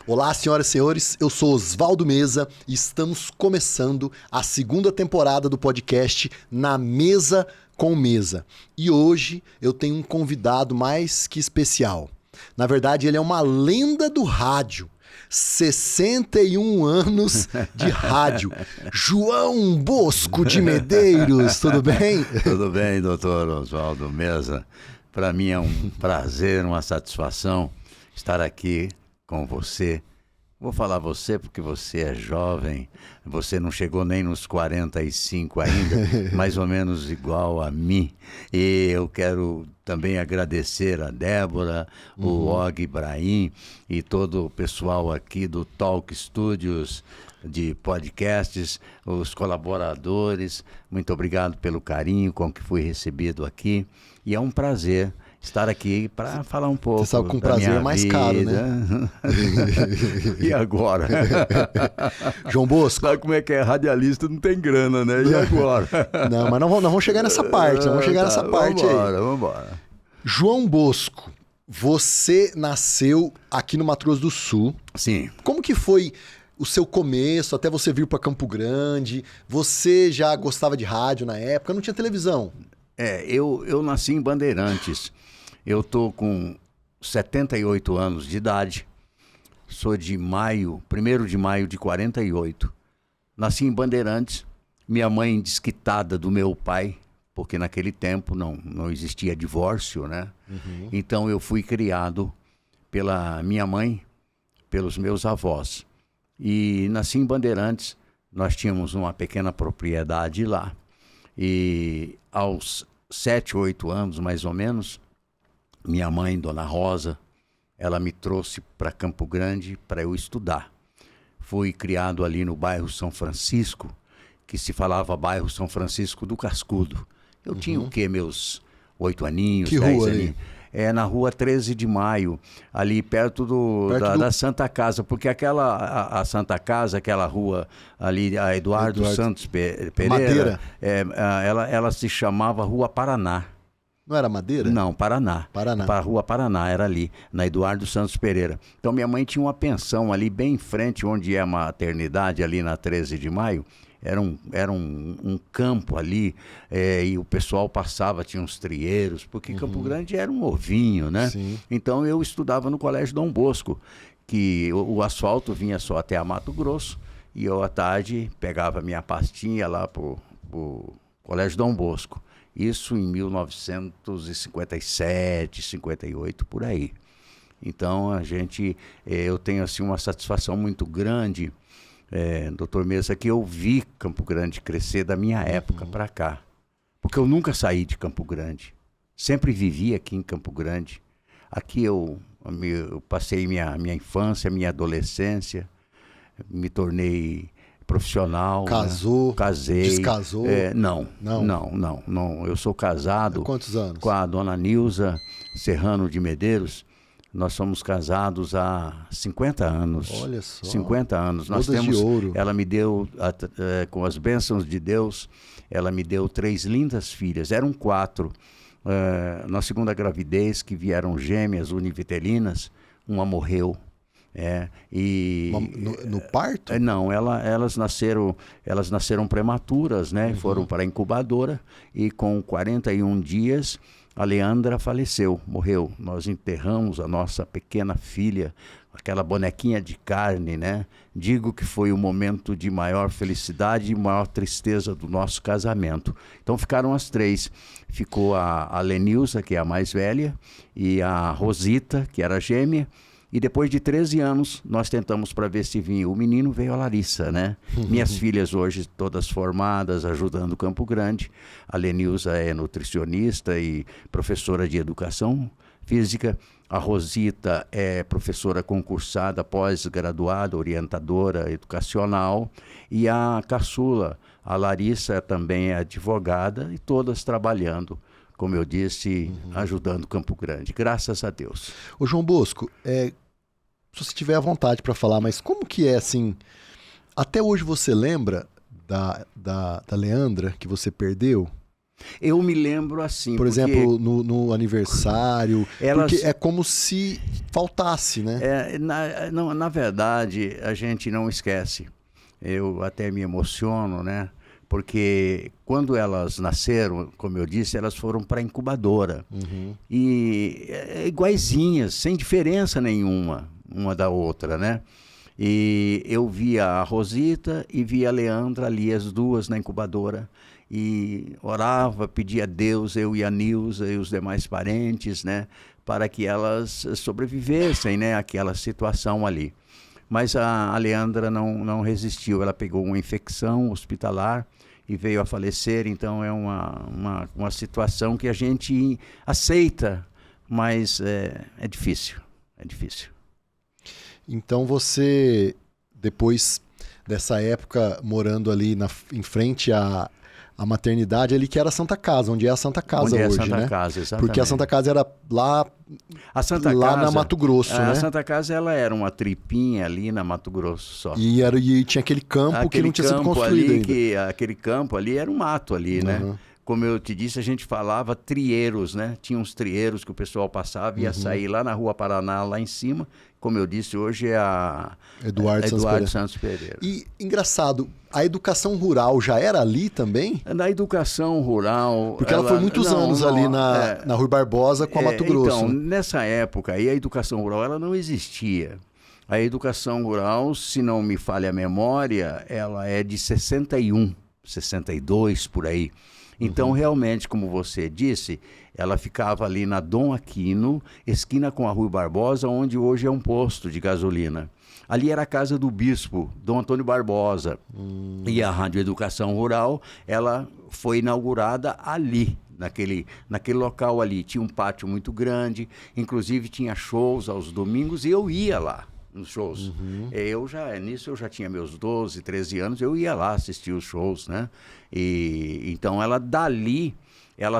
Olá, senhoras e senhores, eu sou Oswaldo Meza e estamos começando a segunda temporada do podcast Na Mesa com Meza. E hoje eu tenho um convidado mais que especial. Na verdade, ele é uma lenda do rádio. 61 anos de rádio. João Bosco de Medeiros, tudo bem? Tudo bem, doutor Oswaldo Meza. Para mim é um prazer, uma satisfação estar aqui com você. Vou falar você porque você é jovem, você não chegou nem nos 45 ainda, mais ou menos igual a mim. E eu quero também agradecer a Débora, o Og Ibrahim e todo o pessoal aqui do Talk Studios de podcasts, os colaboradores. Muito obrigado pelo carinho com que fui recebido aqui. E é um prazer estar aqui para falar um pouco. Você sabe que um prazer é mais caro, né? E agora? João Bosco. Sabe como é que é? Radialista não tem grana, né? E agora? Não, mas não vamos chegar nessa parte. Não vamos chegar nessa parte aí. Vambora. João Bosco, você nasceu aqui no Mato Grosso do Sul. Sim. Como que foi o seu começo, até você vir para Campo Grande? Você já gostava de rádio na época? Não tinha televisão. Eu nasci em Bandeirantes. Eu tô com 78 anos de idade. Sou de maio, 1º de maio de 48. Nasci em Bandeirantes. Minha mãe desquitada do meu pai, porque naquele tempo não existia divórcio, né? Então eu fui criado pela minha mãe, pelos meus avós. E nasci em Bandeirantes. Nós tínhamos uma pequena propriedade lá. E aos 7, 8 anos, mais ou menos, minha mãe, Dona Rosa, ela me trouxe para Campo Grande para eu estudar. Fui criado ali no bairro São Francisco, que se falava bairro São Francisco do Cascudo. Eu tinha o quê? Meus 8 aninhos, que 10 rua aninhos. Na rua 13 de Maio, ali perto da Santa Casa, porque a Santa Casa, aquela rua ali, a Eduardo Santos Pereira, Madeira. Ela se chamava Rua Paraná. Não era Madeira? Não, Paraná. Para a Rua Paraná, era ali, na Eduardo Santos Pereira. Então minha mãe tinha uma pensão ali bem em frente, onde é a maternidade, ali na 13 de Maio. Era um campo ali, e o pessoal passava, tinha uns trieiros, porque Campo Grande era um ovinho, né? Sim. Então eu estudava no Colégio Dom Bosco, que o asfalto vinha só até a Mato Grosso, e eu à tarde pegava minha pastinha lá pro Colégio Dom Bosco. Isso em 1957, 58, por aí. Então eu tenho assim uma satisfação muito grande, doutor Meza, que eu vi Campo Grande crescer da minha época para cá. Porque eu nunca saí de Campo Grande. Sempre vivi aqui em Campo Grande. Aqui eu passei minha infância, minha adolescência, me tornei profissional. Casou? Né? Casei. Descasou? Não. Eu sou casado. Há quantos anos? Com a dona Nilza Serrano de Medeiros. Nós somos casados há 50 anos. Olha só. 50 anos. Bodas de ouro. Ela me deu, com as bênçãos de Deus, ela me deu 3 lindas filhas. Eram 4. Na segunda gravidez, que vieram gêmeas univitelinas, uma morreu. No parto? Não, elas nasceram prematuras, né? Foram para a incubadora e com 41 dias a Leandra faleceu, morreu. Nós enterramos a nossa pequena filha, aquela bonequinha de carne, né? Digo que foi o momento de maior felicidade e maior tristeza do nosso casamento. Então ficaram as 3. Ficou a Lenilza, que é a mais velha, e a Rosita, que era gêmea. E depois de 13 anos, nós tentamos para ver se vinha. O menino veio a Larissa, né? Minhas filhas hoje todas formadas, ajudando o Campo Grande. A Lenilza é nutricionista e professora de educação física. A Rosita é professora concursada, pós-graduada, orientadora educacional. E a caçula, a Larissa, também é advogada e todas trabalhando, como eu disse, ajudando Campo Grande. Graças a Deus. Ô João Bosco, se você tiver à vontade para falar, mas como que é assim, até hoje você lembra da Leandra que você perdeu? Eu me lembro assim. Por exemplo, no aniversário. Porque é como se faltasse, né? Na verdade, a gente não esquece. Eu até me emociono, né? Porque quando elas nasceram, como eu disse, elas foram para a incubadora. E iguaizinhas, sem diferença nenhuma, uma da outra, né? E eu via a Rosita e via a Leandra ali, as duas na incubadora. E orava, pedia a Deus, eu e a Nilza e os demais parentes, né? Para que elas sobrevivessem, né? Àquela situação ali. Mas a Leandra não resistiu, ela pegou uma infecção hospitalar e veio a falecer, então é uma situação que a gente aceita, mas é difícil, é difícil. Então você, depois dessa época, morando ali em frente à maternidade, ali que era a Santa Casa, onde é a Santa Casa onde hoje, é a Santa né? Casa, exatamente. Porque a Santa Casa era lá na Mato Grosso, né? A Santa Casa ela era uma tripinha ali na Mato Grosso só. E tinha aquele campo que não tinha sido construído ainda. Aquele campo ali era um mato ali, né? Como eu te disse, a gente falava trieiros, né? Tinha uns trieiros que o pessoal passava e ia sair lá na Rua Paraná, lá em cima. Como eu disse, hoje é a Eduardo Santos Pereira. E, engraçado, a educação rural já era ali também? Na educação rural... Porque ela foi muitos anos ali na Rui Barbosa com a Mato Grosso. Então, nessa época aí, a educação rural ela não existia. A educação rural, se não me falha a memória, ela é de 61, 62, por aí. Então, realmente, como você disse, ela ficava ali na Dom Aquino, esquina com a Rui Barbosa, onde hoje é um posto de gasolina. Ali era a casa do bispo, Dom Antônio Barbosa. E a Rádio Educação Rural, ela foi inaugurada ali, naquele local ali. Tinha um pátio muito grande, inclusive tinha shows aos domingos e eu ia lá nos shows. Nisso eu já tinha meus 12, 13 anos, eu ia lá assistir os shows, né? E então ela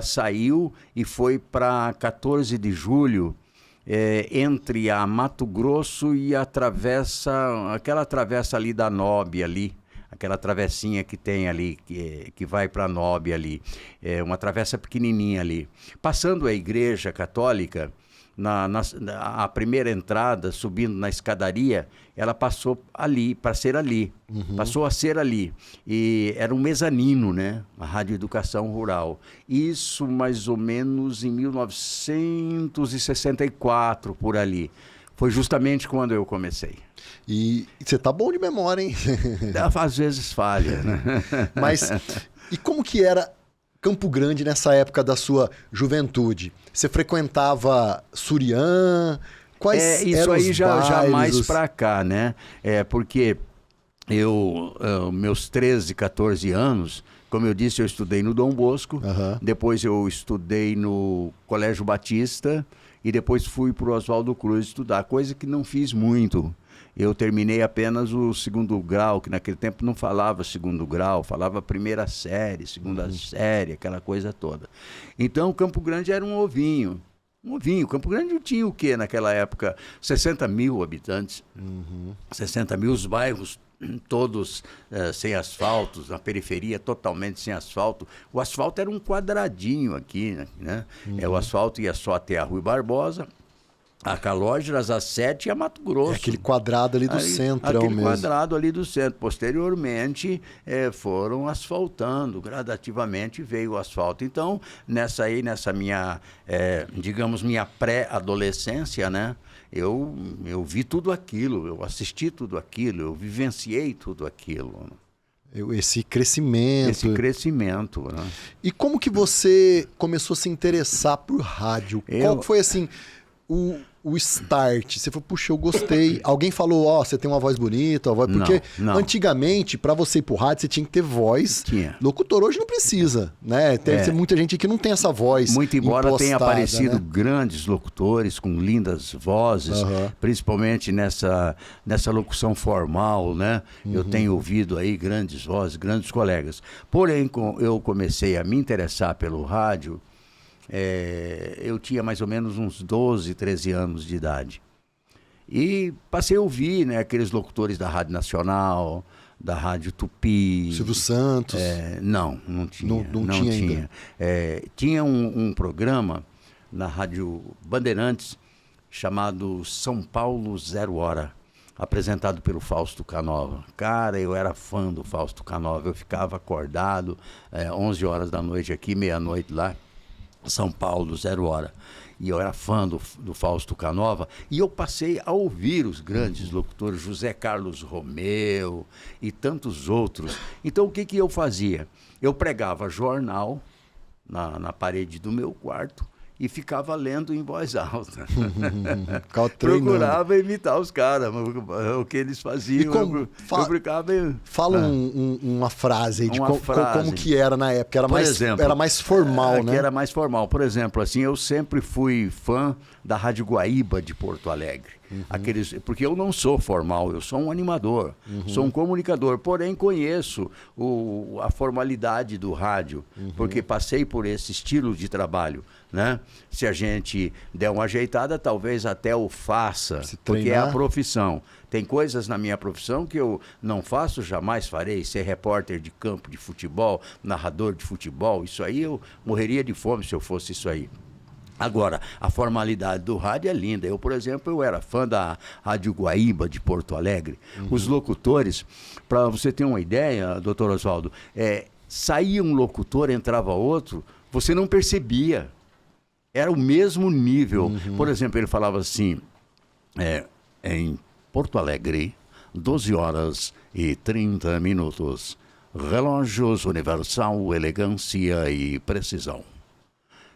saiu e foi para 14 de julho, entre a Mato Grosso e aquela travessa ali da Nobe ali, aquela travessinha que tem ali, que vai para a Nobe ali, uma travessa pequenininha ali. Passando a igreja católica, a primeira entrada, subindo na escadaria, ela passou ali, para ser ali. Passou a ser ali. E era um mezanino, né? A Rádio Educação Rural. Isso mais ou menos em 1964, por ali. Foi justamente quando eu comecei. E você tá bom de memória, hein? Às vezes falha, né? Mas, e como que era Campo Grande nessa época da sua juventude? Você frequentava Suriã? Quais isso eram aí os já mais bailes? pra cá, né? Porque meus 13, 14 anos, como eu disse, eu estudei no Dom Bosco, depois eu estudei no Colégio Batista e depois fui para o Oswaldo Cruz estudar, coisa que não fiz muito. Eu terminei apenas o segundo grau, que naquele tempo não falava segundo grau, falava primeira série, segunda série, aquela coisa toda. Então, Campo Grande era um ovinho. Campo Grande tinha o quê naquela época? 60 mil habitantes. 60 mil, os bairros todos sem asfalto, na periferia totalmente sem asfalto. O asfalto era um quadradinho aqui, né? O asfalto ia só até a Rui Barbosa, a Calógeras, a 7 e a Mato Grosso. Aquele quadrado ali do centro mesmo. Aquele quadrado ali do centro. Posteriormente, foram asfaltando, gradativamente veio o asfalto. Então, nessa minha, digamos, minha pré-adolescência, né? Eu vi tudo aquilo, eu assisti tudo aquilo, eu vivenciei tudo aquilo. Esse crescimento. Né? E como que você começou a se interessar por rádio? Qual foi, assim, o start? Você falou, puxa, eu gostei. Alguém falou, você tem uma voz bonita, porque não. Antigamente, para você ir pro rádio, você tinha que ter voz. Locutor hoje não precisa, né? Tem muita gente que não tem essa voz. Muito embora tenha aparecido, né? Grandes locutores com lindas vozes, principalmente nessa locução formal, né? Eu tenho ouvido aí grandes vozes, grandes colegas. Porém, eu comecei a me interessar pelo rádio. Eu tinha mais ou menos uns 12, 13 anos de idade. E passei a ouvir, né, aqueles locutores da Rádio Nacional, da Rádio Tupi. Silvio Santos. Não tinha. Não tinha ainda. Tinha um programa na Rádio Bandeirantes chamado São Paulo 0 Hora, apresentado pelo Fausto Canova. Cara, eu era fã do Fausto Canova. Eu ficava acordado 11 horas da noite aqui, meia-noite lá, São Paulo 0 Hora. E eu era fã do Fausto Canova, e eu passei a ouvir os grandes locutores, José Carlos Romeu e tantos outros. Então, o que eu fazia? Eu pregava jornal na parede do meu quarto e ficava lendo em voz alta. Procurava imitar os caras, o que eles faziam. Fala uma frase aí de como que era na época. Era mais formal, né? Que era mais formal. Por exemplo, assim, eu sempre fui fã da Rádio Guaíba de Porto Alegre. Porque eu não sou formal, eu sou um animador, sou um comunicador, porém conheço a formalidade do rádio, porque passei por esse estilo de trabalho, né? Se a gente der uma ajeitada, talvez até o faça, porque é a profissão. Tem coisas na minha profissão que eu não faço, jamais farei. Ser repórter de campo de futebol, narrador de futebol, isso aí eu morreria de fome se eu fosse isso aí. Agora, a formalidade do rádio é linda. Eu, por exemplo, eu era fã da Rádio Guaíba de Porto Alegre. Os locutores, para você ter uma ideia, doutor Oswaldo, saía um locutor, entrava outro, você não percebia. Era o mesmo nível. Por exemplo, ele falava assim, em Porto Alegre, 12 horas e 30 minutos. Relógios Universal, elegância e precisão.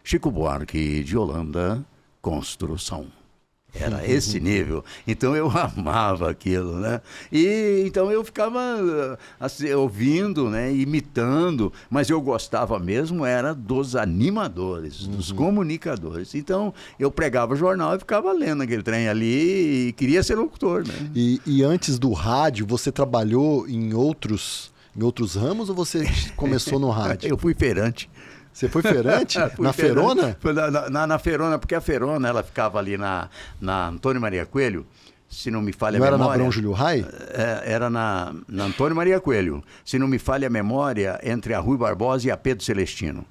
Chico Buarque de Holanda, construção. Era esse nível. Então eu amava aquilo, né? E então eu ficava assim, ouvindo, né? Imitando, mas eu gostava mesmo era dos animadores, dos comunicadores. Então eu pregava jornal e ficava lendo aquele trem ali e queria ser locutor, né? E antes do rádio, você trabalhou em outros ramos ou você começou no rádio? Eu fui feirante. Você foi feirante? Na Ferona? Na Ferona, porque a Ferona ela ficava ali na Antônio Maria Coelho, se não me falha a memória. Não era na Abrão Júlio Rai? Era na Antônio Maria Coelho, se não me falha a memória, entre a Rui Barbosa e a Pedro Celestino.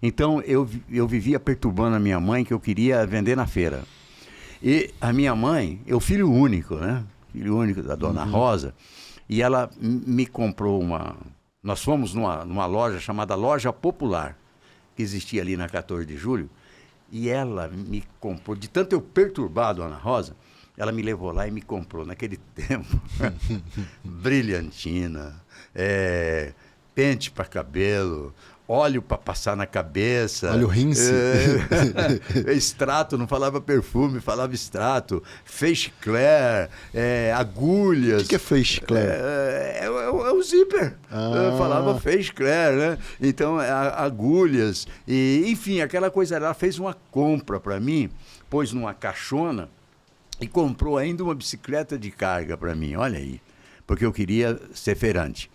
Então eu vivia perturbando a minha mãe, que eu queria vender na feira. E a minha mãe, eu filho único, né? Filho único da dona Rosa, e ela me comprou Nós fomos numa loja chamada Loja Popular, que existia ali na 14 de julho, e ela me comprou, de tanto eu perturbar a dona Rosa, ela me levou lá e me comprou, naquele tempo, brilhantina, pente para cabelo, óleo para passar na cabeça. Óleo rinse. Extrato, não falava perfume, falava extrato. Feixe-clair, agulhas. O que é feixe-clair? É o zíper. Falava feixe-clair, né? Então, agulhas. E, enfim, aquela coisa. Ela fez uma compra para mim, pôs numa caixona e comprou ainda uma bicicleta de carga para mim. Olha aí. Porque eu queria ser feirante.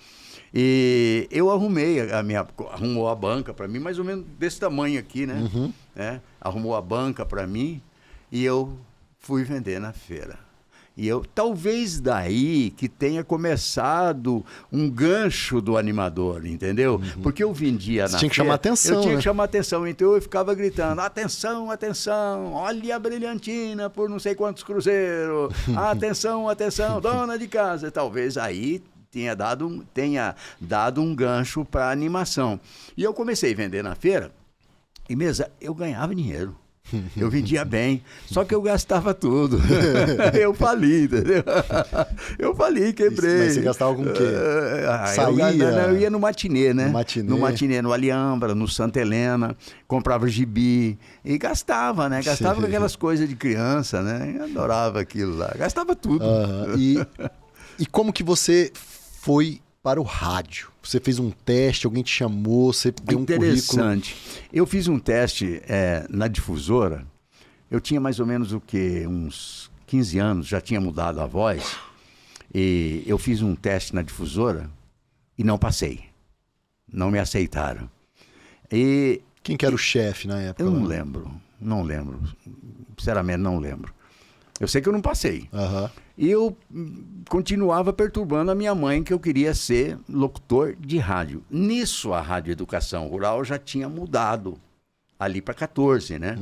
E eu arrumou a banca para mim, mais ou menos desse tamanho aqui, né? Arrumou a banca para mim e eu fui vender na feira. E talvez daí que tenha começado um gancho do animador, entendeu? Porque eu vendia na feira. Tinha que chamar atenção, eu tinha que chamar atenção, então eu ficava gritando, atenção, atenção, olha a brilhantina por não sei quantos cruzeiros, atenção, atenção, dona de casa. Talvez aí tenha dado um gancho para a animação. E eu comecei a vender na feira, e mesmo eu ganhava dinheiro. Eu vendia bem, só que eu gastava tudo. Eu fali, entendeu? Eu fali, quebrei. Mas você gastava com o quê? Eu ia no matinê, né? No matinê, no Alhambra, no Santa Helena, comprava gibi e gastava, né? Gastava com aquelas coisas de criança, né? Eu adorava aquilo lá, gastava tudo. E como que você foi para o rádio? Você fez um teste, alguém te chamou, você deu um currículo? Interessante. Eu fiz um teste na difusora. Eu tinha mais ou menos uns 15 anos, já tinha mudado a voz. E eu fiz um teste na difusora e não passei. Não me aceitaram. Quem que era o chefe na época? Eu não lembro. Sinceramente, não lembro. Eu sei que eu não passei. Aham. E eu continuava perturbando a minha mãe que eu queria ser locutor de rádio. Nisso, a Rádio Educação Rural já tinha mudado, ali para 14, né?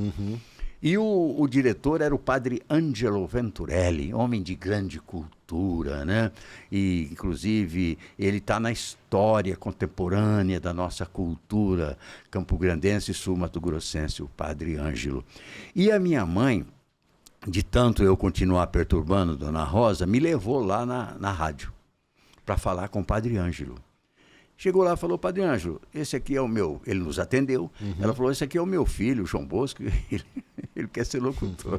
E o diretor era o padre Angelo Venturelli, homem de grande cultura, né? E, inclusive, ele está na história contemporânea da nossa cultura campograndense e sul-mato-grossense, o padre Ângelo. E a minha mãe, de tanto eu continuar perturbando Dona Rosa, me levou lá na rádio para falar com o padre Ângelo. Chegou lá e falou: Padre Ângelo, esse aqui é o meu... Ele nos atendeu. Ela falou: esse aqui é o meu filho, João Bosco, ele quer ser locutor.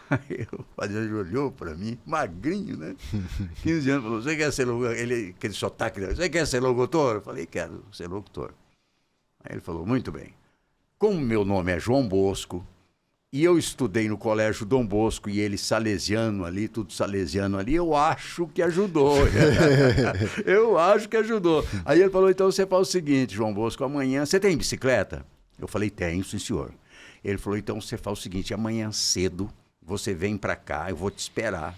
Aí o Padre Ângelo olhou para mim, magrinho, né? 15 anos, falou: você quer ser locutor? Aquele sotaque dele: você quer ser locutor? Eu falei: quero ser locutor. Aí ele falou: muito bem. Como meu nome é João Bosco, e eu estudei no Colégio Dom Bosco, e ele salesiano ali, tudo salesiano ali, eu acho que ajudou. Eu acho que ajudou. Aí ele falou: então você faz o seguinte, João Bosco, amanhã... Você tem bicicleta? Eu falei: tenho, sim, senhor. Ele falou: então você faz o seguinte, amanhã cedo você vem para cá, eu vou te esperar.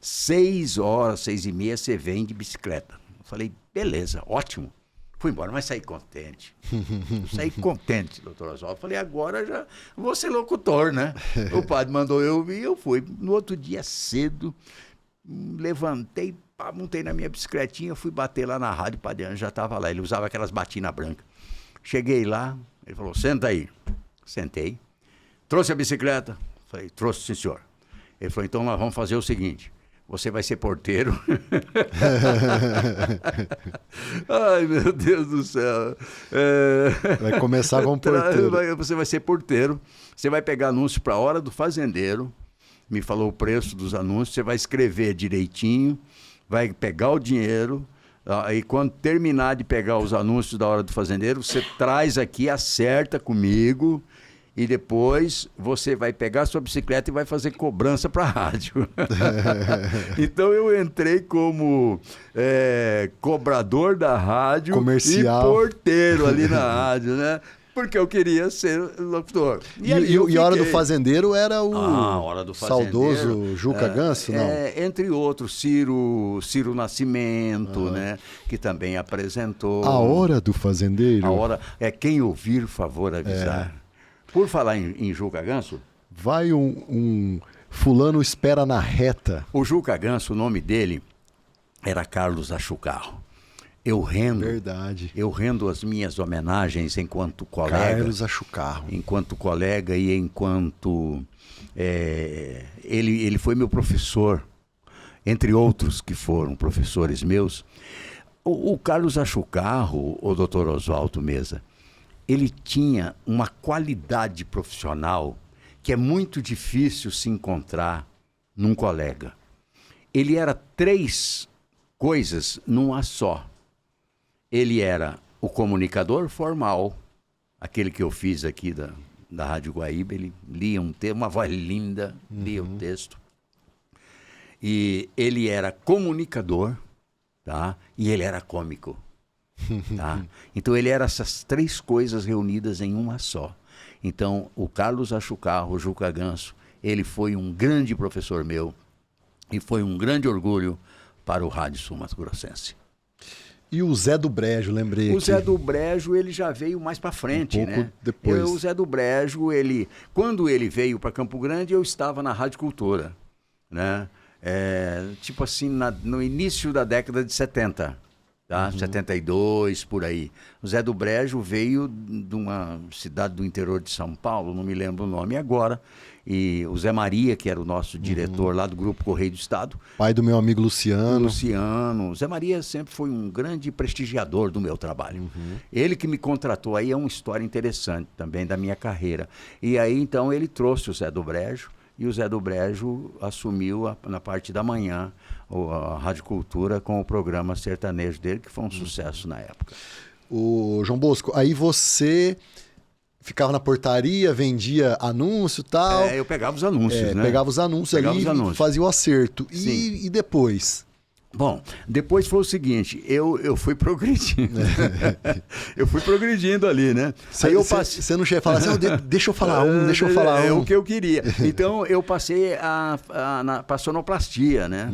6 horas, 6h30, você vem de bicicleta. Eu falei: beleza, ótimo. Fui embora, mas saí contente. Saí contente, doutor Oswaldo. Falei: agora já vou ser locutor, né? O padre mandou eu vir, eu fui. No outro dia cedo, levantei, montei na minha bicicletinha, fui bater lá na rádio, o padre Ângelo já estava lá. Ele usava aquelas batinas brancas. Cheguei lá, ele falou: senta aí. Sentei. Trouxe a bicicleta? Falei: trouxe, sim, senhor. Ele falou: então nós vamos fazer o seguinte. Você vai ser porteiro. Ai, meu Deus do céu. Vai começar como porteiro. Você vai ser porteiro. Você vai pegar anúncio para a Hora do Fazendeiro. Me falou o preço dos anúncios. Você vai escrever direitinho. Vai pegar o dinheiro. E quando terminar de pegar os anúncios da Hora do Fazendeiro, você traz aqui, acerta comigo. E depois você vai pegar a sua bicicleta e vai fazer cobrança para a rádio. Então eu entrei como cobrador da rádio comercial e porteiro ali na rádio, né? Porque eu queria ser locutor. E a Hora do Fazendeiro era o Hora do saudoso Juca Ganso, não? Entre outros, Ciro Nascimento, né? Que também apresentou. A Hora do Fazendeiro? A hora, quem ouvir, favor avisar. Por falar em Juca Ganso... Vai um fulano espera na reta. O Juca Ganso, o nome dele era Carlos Achucarro. Verdade. Eu rendo as minhas homenagens enquanto colega. Carlos Achucarro. Enquanto colega e enquanto... ele foi meu professor, entre outros que foram professores meus. O Carlos Achucarro, o doutor Oswaldo Meza, ele tinha uma qualidade profissional que é muito difícil se encontrar num colega. Ele era 3 coisas numa só. Ele era o comunicador formal, aquele que eu fiz aqui da Rádio Guaíba. Ele lia um texto, uma voz linda, lia o texto. E ele era comunicador, tá? E ele era cômico. Tá? Então ele era essas 3 coisas reunidas em uma só. Então o Carlos Achucarro, o Juca Ganso, ele foi um grande professor meu e foi um grande orgulho para o Rádio Sul-Mato-Grossense. E o Zé do Brejo, lembrei. O Zé do Brejo, ele já veio mais para frente, pouco né? Depois. O Zé do Brejo, quando ele veio para Campo Grande, eu estava na Rádio Cultura, né? Tipo assim, no início da década de 70. Tá? 72, por aí. O Zé do Brejo veio de uma cidade do interior de São Paulo, não me lembro o nome agora, e o Zé Maria, que era o nosso diretor lá do Grupo Correio do Estado. Pai do meu amigo Luciano. O Zé Maria sempre foi um grande prestigiador do meu trabalho. Ele que me contratou, aí é uma história interessante também da minha carreira. E aí, então, ele trouxe o Zé do Brejo, e o Zé do Brejo assumiu na parte da manhã a Rádio Cultura com o programa sertanejo dele, que foi um sucesso na época. O João Bosco, aí você ficava na portaria, vendia anúncio e tal. Eu pegava os anúncios, né? Pegava os anúncios ali e fazia o acerto. E depois? Bom, depois foi o seguinte, eu fui progredindo. Eu fui progredindo ali, né? Aí eu passei... Você não chega a falar assim, deixa eu falar deixa eu falar É o que eu queria. Então eu passei para sonoplastia, né?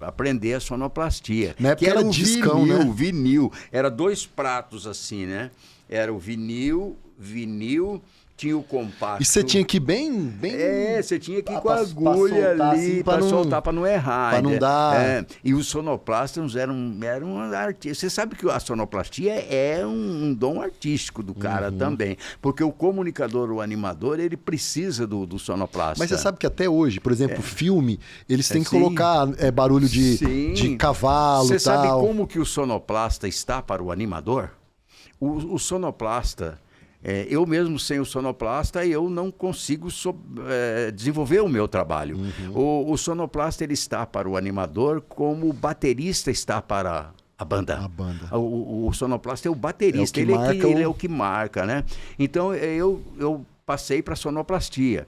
Aprender a sonoplastia. Na época que era era o discão, vinil, né? vinil. Era 2 pratos assim, né? Era o vinil, tinha o compacto. E você tinha que ir bem... Você tinha que ir com pra a agulha soltar, ali, assim, para soltar, para não errar. Pra não dar... E os sonoplastas eram artistas. Você sabe que a sonoplastia é um dom artístico do cara também. Porque o comunicador, o animador, ele precisa do sonoplasta. Mas você sabe que até hoje, por exemplo, filme, eles têm que colocar barulho de cavalo e tal. Você sabe como que o sonoplasta está para o animador? O sonoplasta... eu mesmo sem o sonoplasta, eu não consigo desenvolver o meu trabalho. O sonoplasta ele está para o animador como o baterista está para a banda. O sonoplasta é o baterista, ele é o que marca, né? Então eu passei para sonoplastia.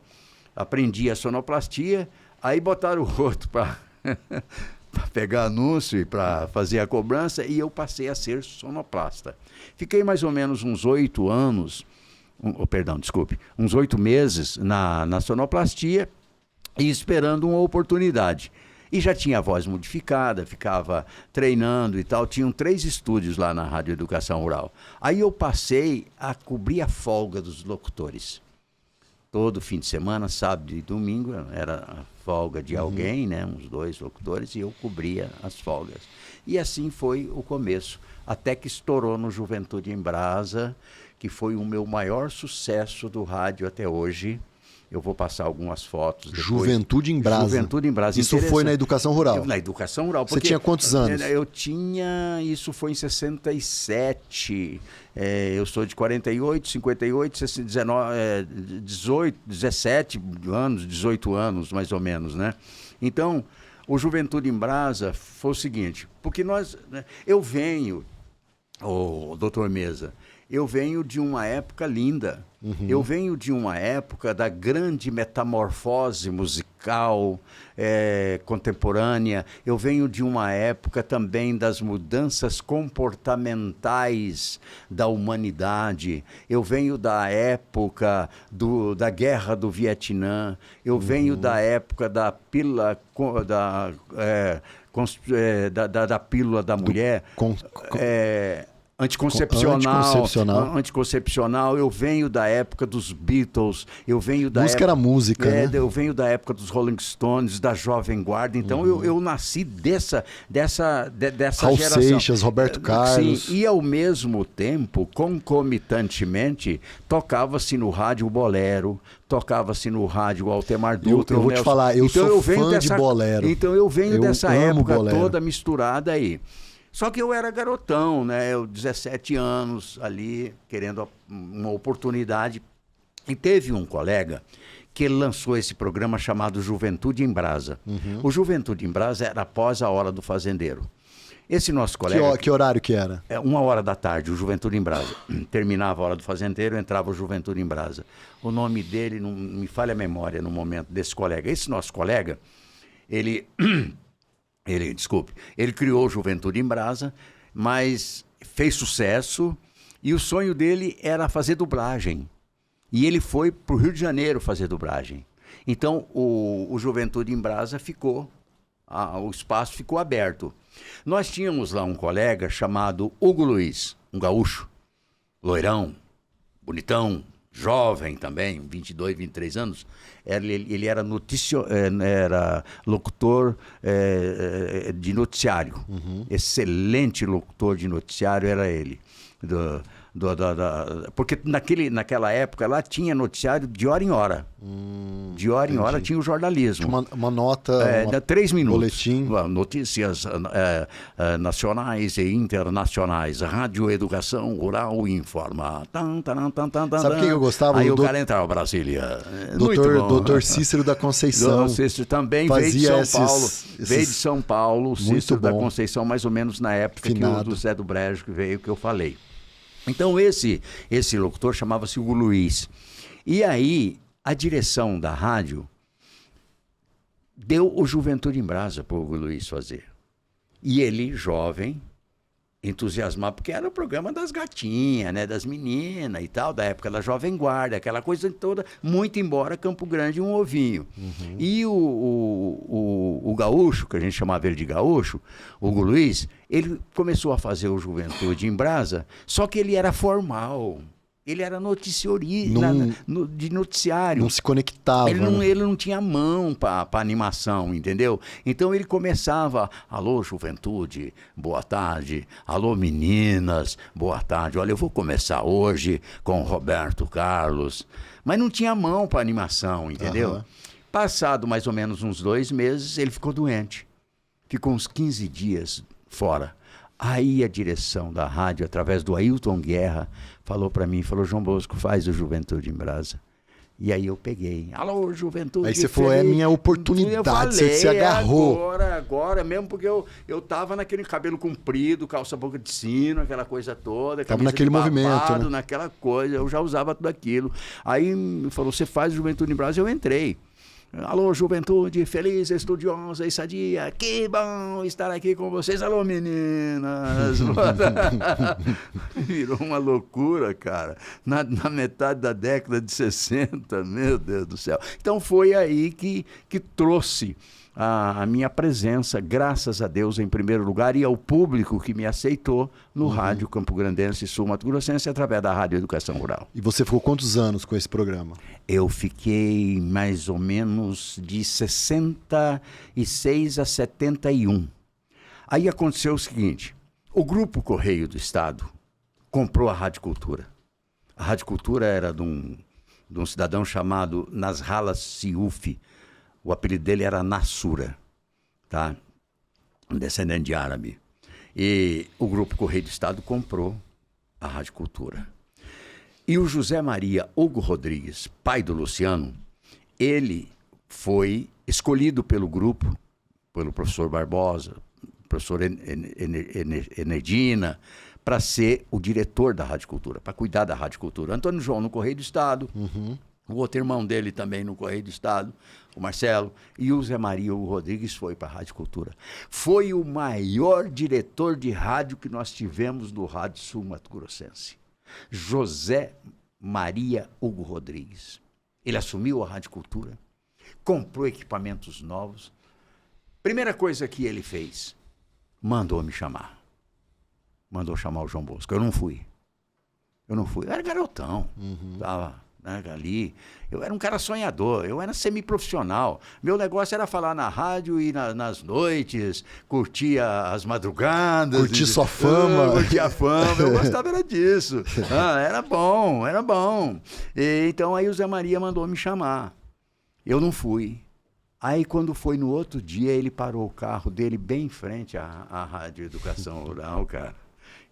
Aprendi a sonoplastia, aí botaram o outro para pegar anúncio e para fazer a cobrança, e eu passei a ser sonoplasta. Fiquei mais ou menos uns 8 anos, uns 8 meses na sonoplastia e esperando uma oportunidade. E já tinha a voz modificada, ficava treinando e tal. Tinham 3 estúdios lá na Rádio Educação Rural. Aí eu passei a cobrir a folga dos locutores. Todo fim de semana, sábado e domingo, era a folga de alguém, né? Uns 2 locutores, e eu cobria as folgas. E assim foi o começo, até que estourou no Juventude em Brasa, que foi o meu maior sucesso do rádio até hoje. Eu vou passar algumas fotos depois. Juventude em Brasa. Juventude em Brasa. Isso foi na Educação Rural? Na Educação Rural. Você tinha quantos anos? Isso foi em 67. Eu sou de 48, 58, 17 anos, 18 anos, mais ou menos, né? Então, o Juventude em Brasa foi o seguinte, porque eu venho, doutor Mesa, eu venho de uma época linda. Eu venho de uma época da grande metamorfose musical contemporânea. Eu venho de uma época também das mudanças comportamentais da humanidade. Eu venho da época da Guerra do Vietnã. Eu venho da época da pílula da pílula da mulher. Anticoncepcional, eu venho da época dos Beatles, eu venho da música era música, né? Eu venho da época dos Rolling Stones, da Jovem Guarda, então eu nasci dessa Raul geração. Seixas, Roberto Carlos. Sim, e ao mesmo tempo, concomitantemente, tocava-se no rádio o bolero, tocava-se no rádio o Altemar Dutra. Eu vou te falar, eu sou fã de bolero. Então eu venho dessa época toda misturada aí. Só que eu era garotão, né? Eu 17 anos ali, querendo uma oportunidade. E teve um colega que lançou esse programa chamado Juventude em Brasa. O Juventude em Brasa era após a Hora do Fazendeiro. Esse nosso colega... Que horário que era? 1h da tarde, o Juventude em Brasa. Terminava a Hora do Fazendeiro, entrava o Juventude em Brasa. O nome dele, não me falha a memória no momento desse colega. Esse nosso colega, ele criou o Juventude em Brasa, mas fez sucesso e o sonho dele era fazer dublagem. E ele foi para o Rio de Janeiro fazer dublagem. Então, o Juventude em Brasa o espaço ficou aberto. Nós tínhamos lá um colega chamado Hugo Luiz, um gaúcho, loirão, bonitão, jovem também, 22, 23 anos. Ele era locutor de noticiário. Excelente locutor de noticiário era ele. Porque naquela época lá tinha noticiário de hora em hora. De hora em hora tinha o jornalismo. Uma nota, 3 minutos. Boletim. Notícias nacionais e internacionais. Rádio Educação Rural informa. Sabe o que eu gostava? Aí o cara entrava, Brasília. Doutor Cícero da Conceição. Cícero também fazia veio de São Paulo. Cícero da bom. Conceição, mais ou menos na época Finado. que o do Zé do Brejo que veio, que eu falei. Então esse locutor chamava-se Hugo Luiz. E aí a direção da rádio deu o Juventude em Brasa para o Hugo Luiz fazer. E ele, jovem, entusiasmado, porque era o programa das gatinhas, né, das meninas e tal, da época da Jovem Guarda, aquela coisa toda, muito embora Campo Grande um ovinho. E o gaúcho, que a gente chamava ele de gaúcho, o Hugo Luiz, ele começou a fazer o Juventude em Brasa, só que ele era formal. Ele era de noticiário. Não se conectava. Ele não tinha mão para animação, entendeu? Então ele começava, alô, juventude, boa tarde. Alô, meninas, boa tarde. Olha, eu vou começar hoje com o Roberto Carlos. Mas não tinha mão para animação, entendeu? Passado mais ou menos uns 2 meses, ele ficou doente. Ficou uns 15 dias fora. Aí a direção da rádio, através do Ailton Guerra, falou para mim, falou, João Bosco, faz o Juventude em Brasa. E aí eu peguei, alô, Juventude. Aí você falou, é minha oportunidade, você se agarrou. Agora, mesmo porque eu tava naquele cabelo comprido, calça boca de sino, aquela coisa toda. Tava naquele movimento, né? Naquela coisa, eu já usava tudo aquilo. Aí falou, você faz o Juventude em Brasa, eu entrei. Alô, juventude, feliz, estudiosa e sadia, que bom estar aqui com vocês. Alô, meninas. Virou uma loucura, cara. Na metade da década de 60, meu Deus do céu. Então foi aí que trouxe a minha presença, graças a Deus, em primeiro lugar, e ao público que me aceitou no Rádio Campo Grandense e Sul Mato Grossense, através da Rádio Educação Rural. E você ficou quantos anos com esse programa? Eu fiquei mais ou menos de 66 a 71. Aí aconteceu o seguinte, o Grupo Correio do Estado comprou a Rádio Cultura. A Rádio Cultura era de um cidadão chamado Nasrallah Siufi. O apelido dele era Nassura, tá? Um descendente de árabe. E o Grupo Correio do Estado comprou a Rádio Cultura. E o José Maria Hugo Rodrigues, pai do Luciano, ele foi escolhido pelo grupo, pelo professor Barbosa, professor Enedina, para ser o diretor da Rádio Cultura, para cuidar da Rádio Cultura. Antônio João no Correio do Estado, o outro irmão dele também no Correio do Estado, o Marcelo, e o Zé Maria Hugo Rodrigues foi para a Rádio Cultura. Foi o maior diretor de rádio que nós tivemos no Rádio Sul Mato Grossense. José Maria Hugo Rodrigues. Ele assumiu a Rádio Cultura, comprou equipamentos novos. Primeira coisa que ele fez, mandou me chamar. Mandou chamar o João Bosco. Eu não fui. Eu era garotão. Tava ali. Eu era um cara sonhador, eu era semiprofissional. Meu negócio era falar na rádio e nas noites, curtir as madrugadas. Curtir sua fama. Curtir a fama, eu gostava era disso. Era bom. Então aí o Zé Maria mandou me chamar. Eu não fui. Aí quando foi no outro dia, ele parou o carro dele bem em frente à Rádio Educação Rural, cara.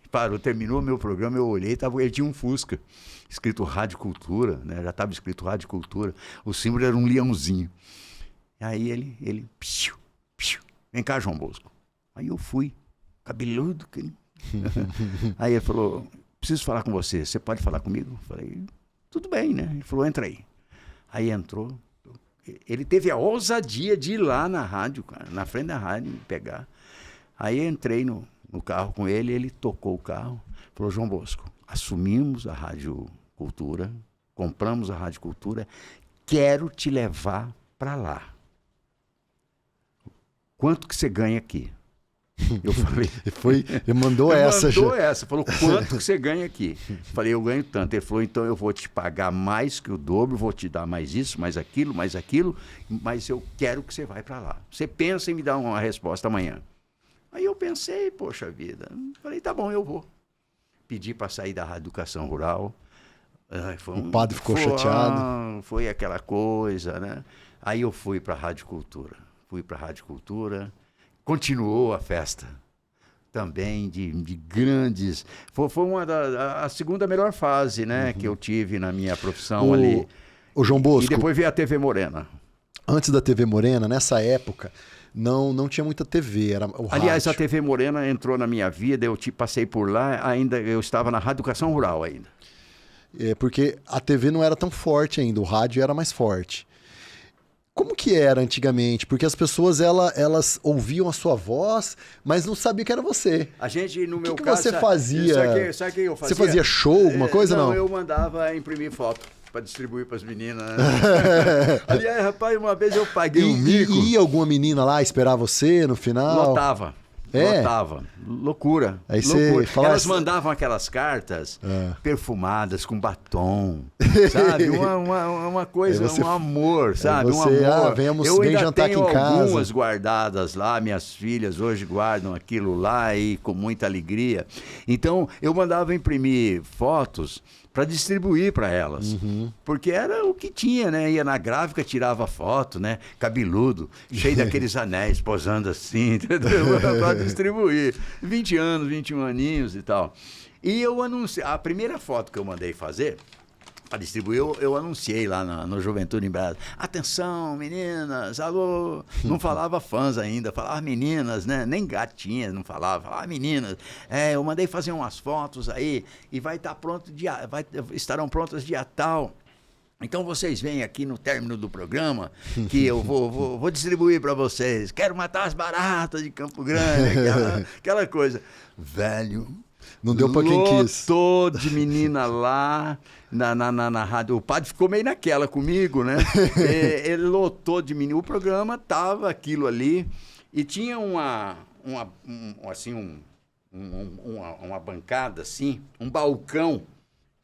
Parou, terminou meu programa, eu olhei, ele tinha um Fusca, escrito Rádio Cultura, né? Já estava escrito Rádio Cultura, o símbolo era um leãozinho. Aí ele psiu, vem cá, João Bosco. Aí eu fui, cabeludo. Aí ele falou, preciso falar com você pode falar comigo? Eu falei, tudo bem, né? Ele falou, entra aí. Aí entrou, ele teve a ousadia de ir lá na rádio, cara, na frente da rádio, me pegar. Aí entrei no carro com ele, ele tocou o carro, falou, João Bosco, assumimos a Rádio Cultura, compramos a Rádio Cultura, quero te levar para lá. Quanto que você ganha aqui? Eu falei... Ele mandou essa. Falou, quanto que você ganha aqui? Falei, eu ganho tanto. Ele falou, então eu vou te pagar mais que o dobro, vou te dar mais isso, mais aquilo, mas eu quero que você vá para lá. Você pensa em me dar uma resposta amanhã. Aí eu pensei, poxa vida, falei, tá bom, eu vou. Pedi para sair da Rádio Educação Rural. O padre ficou chateado. Foi aquela coisa, né? Aí eu fui para a Rádio Cultura. Continuou a festa. Também de grandes... Foi a segunda melhor fase, né? Que eu tive na minha profissão ali. O João Bosco. E depois veio a TV Morena. Antes da TV Morena, nessa época... Não tinha muita TV, era o rádio. Aliás, a TV Morena entrou na minha vida, eu passei por lá, ainda eu estava na Rádio Educação Rural ainda. Porque a TV não era tão forte ainda, o rádio era mais forte. Como que era antigamente? Porque as pessoas, elas ouviam a sua voz, mas não sabiam que era você. A gente, no meu que caso... você fazia? Sabe o que eu fazia? Você fazia show, alguma coisa, não? Não, eu mandava imprimir foto para distribuir para as meninas. Né? Aliás, rapaz, uma vez eu paguei um mico. E ia alguma menina lá esperar você no final? Lotava. Lotava. Loucura. Aí você falava... Elas mandavam aquelas cartas perfumadas, com batom, sabe? Uma coisa, um amor, sabe? Um amor. Vem jantar aqui em casa. Eu ainda tenho algumas guardadas lá, minhas filhas hoje guardam aquilo lá e com muita alegria. Então, eu mandava imprimir fotos para distribuir para elas. Porque era o que tinha, né? Ia na gráfica, tirava foto, né? Cabeludo, cheio daqueles anéis, posando assim, entendeu? Para distribuir. 20 anos, 21 aninhos e tal. E eu anunciei, a primeira foto que eu mandei fazer, para distribuir, eu anunciei lá no Juventude em Brasa. Atenção, meninas, alô. Não falava fãs ainda, falava meninas, né? Nem gatinhas não falava meninas. Eu mandei fazer umas fotos aí e vai estar pronto estarão prontas dia tal. Então vocês vêm aqui no término do programa que eu vou distribuir para vocês. Quero matar as baratas de Campo Grande, aquela coisa. Velho... Não deu pra quem quis. Lotou de menina lá na rádio. O padre ficou meio naquela comigo, né? Ele lotou de menina. O programa tava aquilo ali e tinha uma bancada assim, um balcão,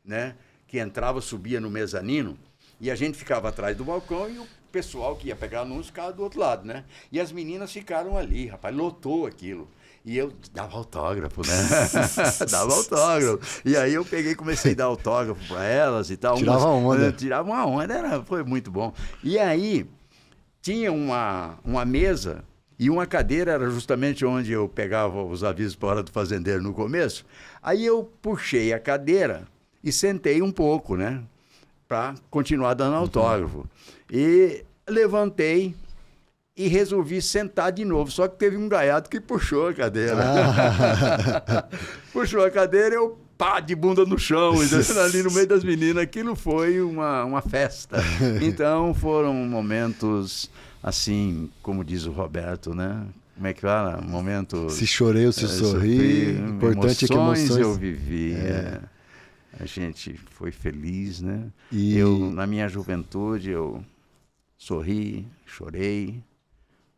né? Que entrava, subia no mezanino e a gente ficava atrás do balcão e o pessoal que ia pegar anúncio ficava do outro lado, né? E as meninas ficaram ali, rapaz, lotou aquilo. E eu dava autógrafo, né? Dava autógrafo. E aí eu peguei e comecei a dar autógrafo para elas e tal. Tirava onda. Tirava uma onda, foi muito bom. E aí tinha uma mesa e uma cadeira, era justamente onde eu pegava os avisos para a hora do fazendeiro no começo. Aí eu puxei a cadeira e sentei um pouco, né? Para continuar dando autógrafo. E levantei e resolvi sentar de novo, só que teve um gaiato que puxou a cadeira. Puxou a cadeira e eu, pá, de bunda no chão, ali no meio das meninas. Aquilo foi uma festa. Então foram momentos, assim, como diz o Roberto, né? Como é que fala? Momentos... Se chorei ou se sorri, importante é que emoções... eu vivi, A gente foi feliz, né? Eu, na minha juventude, eu sorri, chorei,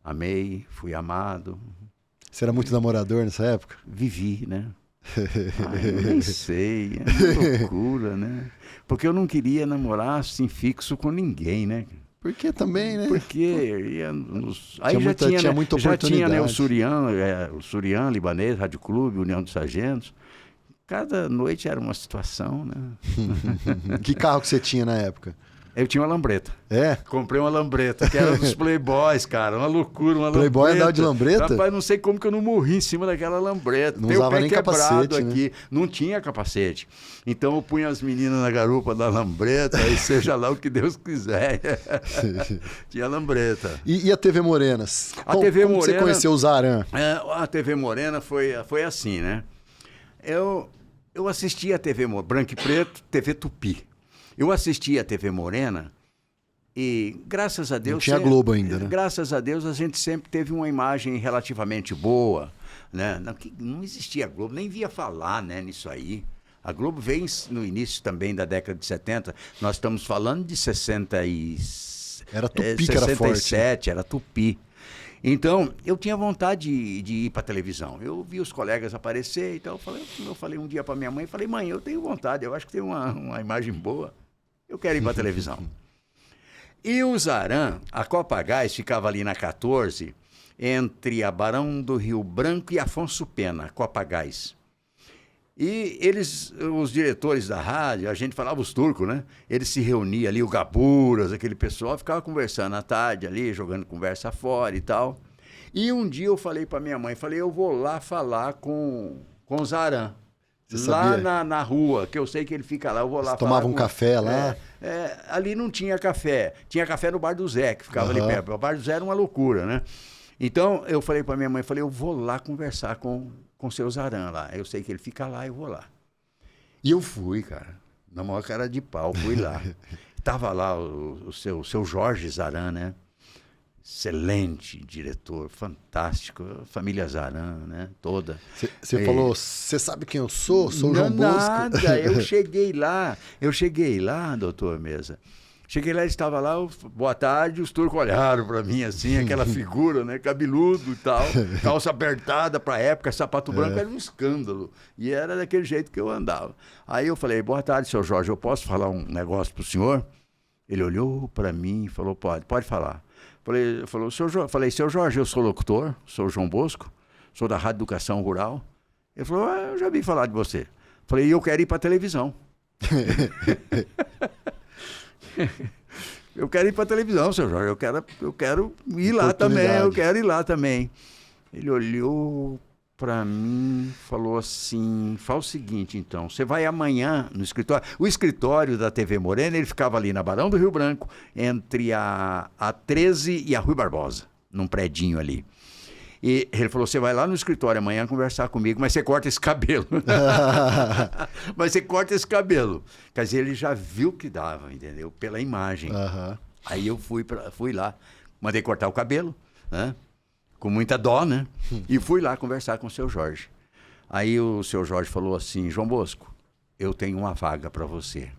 amei, fui amado. Você era muito namorador nessa época? Vivi, né? Eu nem sei, é uma loucura, né? Porque eu não queria namorar assim fixo com ninguém, né? Porque também, né? Porque ia nos... Aí tinha muita oportunidade. Já tinha, né, o Surian libanês, Rádio Clube, União dos Sargentos. Cada noite era uma situação, né? Que carro que você tinha na época? Eu tinha uma lambreta. É? Comprei uma lambreta, que era dos Playboys, cara. Uma loucura, uma Playboy lambreta. andava de lambreta? Rapaz, não sei como que eu não morri em cima daquela lambreta. Não usava nem capacete, aqui. Né? Não tinha capacete. Então eu punha as meninas na garupa da lambreta e seja lá o que Deus quiser. Tinha lambreta. E a TV Morenas? A TV Morena, você conheceu o Zaran? A TV Morena foi assim, né? Eu assistia a TV Branco e Preto, TV Tupi. Eu assistia a TV Morena e, graças a Deus... Não tinha Globo ainda, né? Graças a Deus, a gente sempre teve uma imagem relativamente boa, né? Não existia Globo, nem via falar, né, nisso aí. A Globo veio no início também da década de 70. Nós estamos falando de 60 e... Era Tupi que era forte. 67, era Tupi. Então, eu tinha vontade de ir para a televisão. Eu vi os colegas aparecer, então eu falei um dia para minha mãe, falei, mãe, eu tenho vontade, eu acho que tem uma imagem boa. Eu quero ir para a televisão. E o Zaran, a Copa Gás, ficava ali na 14, entre a Barão do Rio Branco e Afonso Pena, Copa Gás. E eles, os diretores da rádio, a gente falava os turcos, né? Eles se reuniam ali, o Gaburas, aquele pessoal, ficava conversando à tarde ali, jogando conversa fora e tal. E um dia eu falei para minha mãe, eu vou lá falar com o Zaran. Você lá sabia? na rua, que eu sei que ele fica lá, eu vou lá Você falar. tomava um café lá? Ali não tinha café. Tinha café no Bar do Zé, que ficava ali perto. O Bar do Zé era uma loucura, né? Então, eu falei para minha mãe, eu vou lá conversar com o seu Zaran lá. Eu sei que ele fica lá, eu vou lá. E eu fui, cara. Na maior cara de pau, fui lá. Tava lá o seu Jorge Zaran, né? excelente diretor, fantástico, família Zaran, né? Toda. Você falou, você sabe quem eu sou? Sou o João Bosco. Nada, eu cheguei lá, doutor Mesa. Cheguei lá, estava lá, boa tarde, os turcos olharam para mim assim, aquela figura, né, cabeludo e tal, calça apertada para a época, sapato branco era um escândalo. E era daquele jeito que eu andava. Aí eu falei, boa tarde, seu Jorge, eu posso falar um negócio para o senhor? Ele olhou para mim e falou, pode falar. Falei, seu Jorge, eu sou locutor, sou o João Bosco, sou da Rádio Educação Rural. Ele falou, eu já vi falar de você. Falei, eu quero ir para a televisão. Eu quero ir para a televisão, seu Jorge, eu quero ir lá também, eu quero ir lá também. Ele olhou para mim, falou assim, fala o seguinte então, você vai amanhã no escritório. O escritório da TV Morena, ele ficava ali na Barão do Rio Branco, entre a 13 e a Rui Barbosa, num predinho ali. E ele falou, você vai lá no escritório amanhã conversar comigo, mas você corta esse cabelo. Mas você corta esse cabelo. Quer dizer, ele já viu que dava, entendeu? Pela imagem. Aí eu fui lá, mandei cortar o cabelo, né? Com muita dó, né? E fui lá conversar com o seu Jorge. Aí o seu Jorge falou assim, João Bosco, eu tenho uma vaga para você.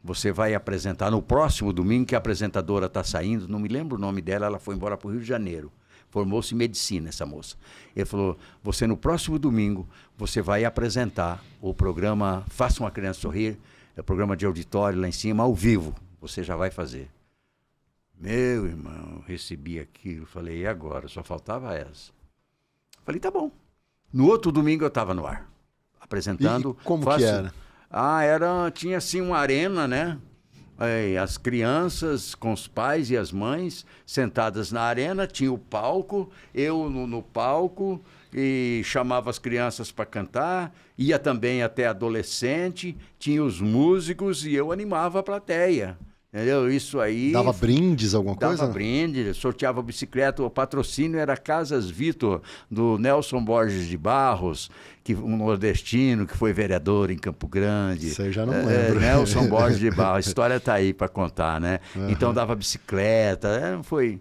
Você vai apresentar no próximo domingo, que a apresentadora está saindo, não me lembro o nome dela, ela foi embora para o Rio de Janeiro. Formou-se em medicina, essa moça. Ele falou, você no próximo domingo, você vai apresentar o programa Faça uma Criança Sorrir, é o programa de auditório lá em cima, ao vivo. Você já vai fazer. Meu irmão, recebi aquilo, falei, e agora? Só faltava essa. Falei, tá bom. No outro domingo eu estava no ar, apresentando. E como que era? Tinha assim uma arena, né? As crianças com os pais e as mães sentadas na arena, tinha o palco, eu no palco, e chamava as crianças para cantar, ia também até adolescente, tinha os músicos e eu animava a plateia. Entendeu? Isso aí... Dava brindes, alguma coisa? Dava brindes, sorteava bicicleta. O patrocínio era Casas Vitor, do Nelson Borges de Barros, um nordestino que foi vereador em Campo Grande. Isso aí já não lembro. Nelson Borges de Barros, a história está aí para contar, né? Então dava bicicleta, foi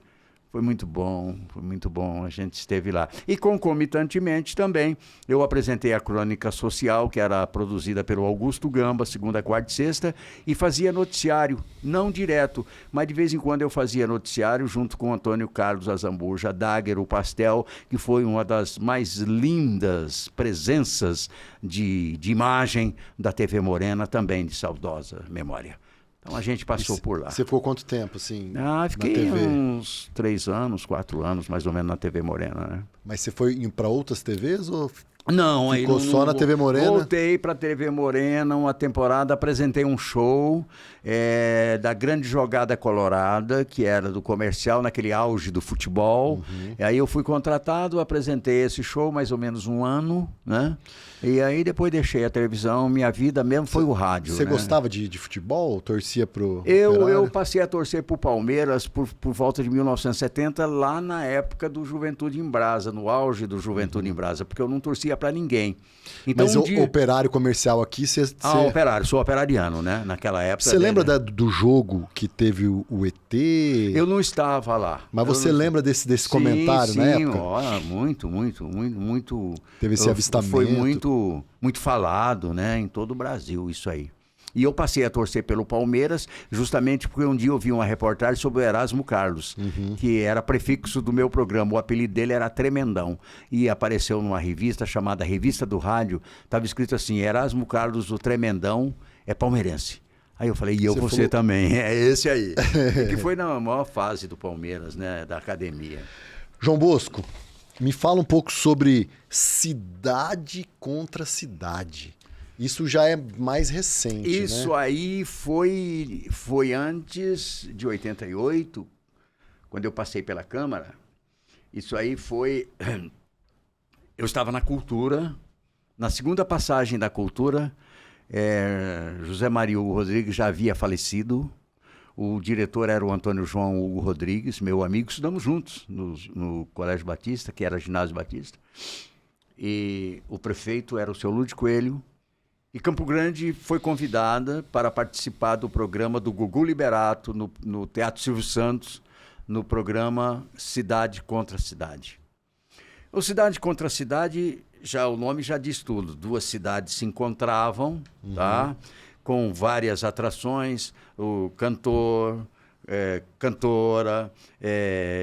muito bom, a gente esteve lá. E concomitantemente também, eu apresentei a Crônica Social, que era produzida pelo Augusto Gamba, segunda, quarta e sexta, e fazia noticiário, não direto, mas de vez em quando eu fazia noticiário junto com o Antônio Carlos Azambuja Dagger, o Pastel, que foi uma das mais lindas presenças de imagem da TV Morena, também de saudosa memória. Então a gente passou por lá. Você ficou quanto tempo, assim, fiquei na TV? uns 3 anos, 4 anos, mais ou menos, na TV Morena, né? Mas você foi para outras TVs ou não, ficou só na TV Morena? Voltei para a TV Morena uma temporada, apresentei um show da Grande Jogada Colorada, que era do comercial, naquele auge do futebol. E aí eu fui contratado, apresentei esse show mais ou menos 1 ano, né? E aí depois deixei a televisão, minha vida mesmo foi o rádio. Você né? gostava de futebol? Torcia pro Eu passei a torcer pro Palmeiras por volta de 1970, lá na época do Juventude em Brasa, no auge do Juventude em Brasa, porque eu não torcia para ninguém. Então, mas operário comercial aqui, você... operário, sou operariano, né? Naquela época... Você lembra do jogo que teve o ET? Eu não estava lá. Mas você lembra desse comentário na época? Sim, muito. Teve esse avistamento. Foi muito falado, né? Em todo o Brasil, isso aí. E eu passei a torcer pelo Palmeiras, justamente porque um dia eu vi uma reportagem sobre o Erasmo Carlos, que era prefixo do meu programa. O apelido dele era Tremendão. E apareceu numa revista chamada Revista do Rádio. Estava escrito assim, Erasmo Carlos, o Tremendão, é palmeirense. Aí eu falei, você também. É esse aí. Que foi na maior fase do Palmeiras, né? Da academia. João Bosco, me fala um pouco sobre cidade contra cidade. Isso já é mais recente, Isso né? aí foi antes de 88, quando eu passei pela Câmara. Isso aí foi... Eu estava na Cultura, na segunda passagem da Cultura, José Maria Hugo Rodrigues já havia falecido. O diretor era o Antônio João Hugo Rodrigues, meu amigo. Estudamos juntos no Colégio Batista, que era Ginásio Batista. E o prefeito era o seu Lúdio Coelho. E Campo Grande foi convidada para participar do programa do Gugu Liberato no Teatro Silvio Santos, no programa Cidade contra Cidade. O Cidade contra Cidade, o nome já diz tudo. 2 cidades se encontravam, tá? Com várias atrações, o cantor, cantora,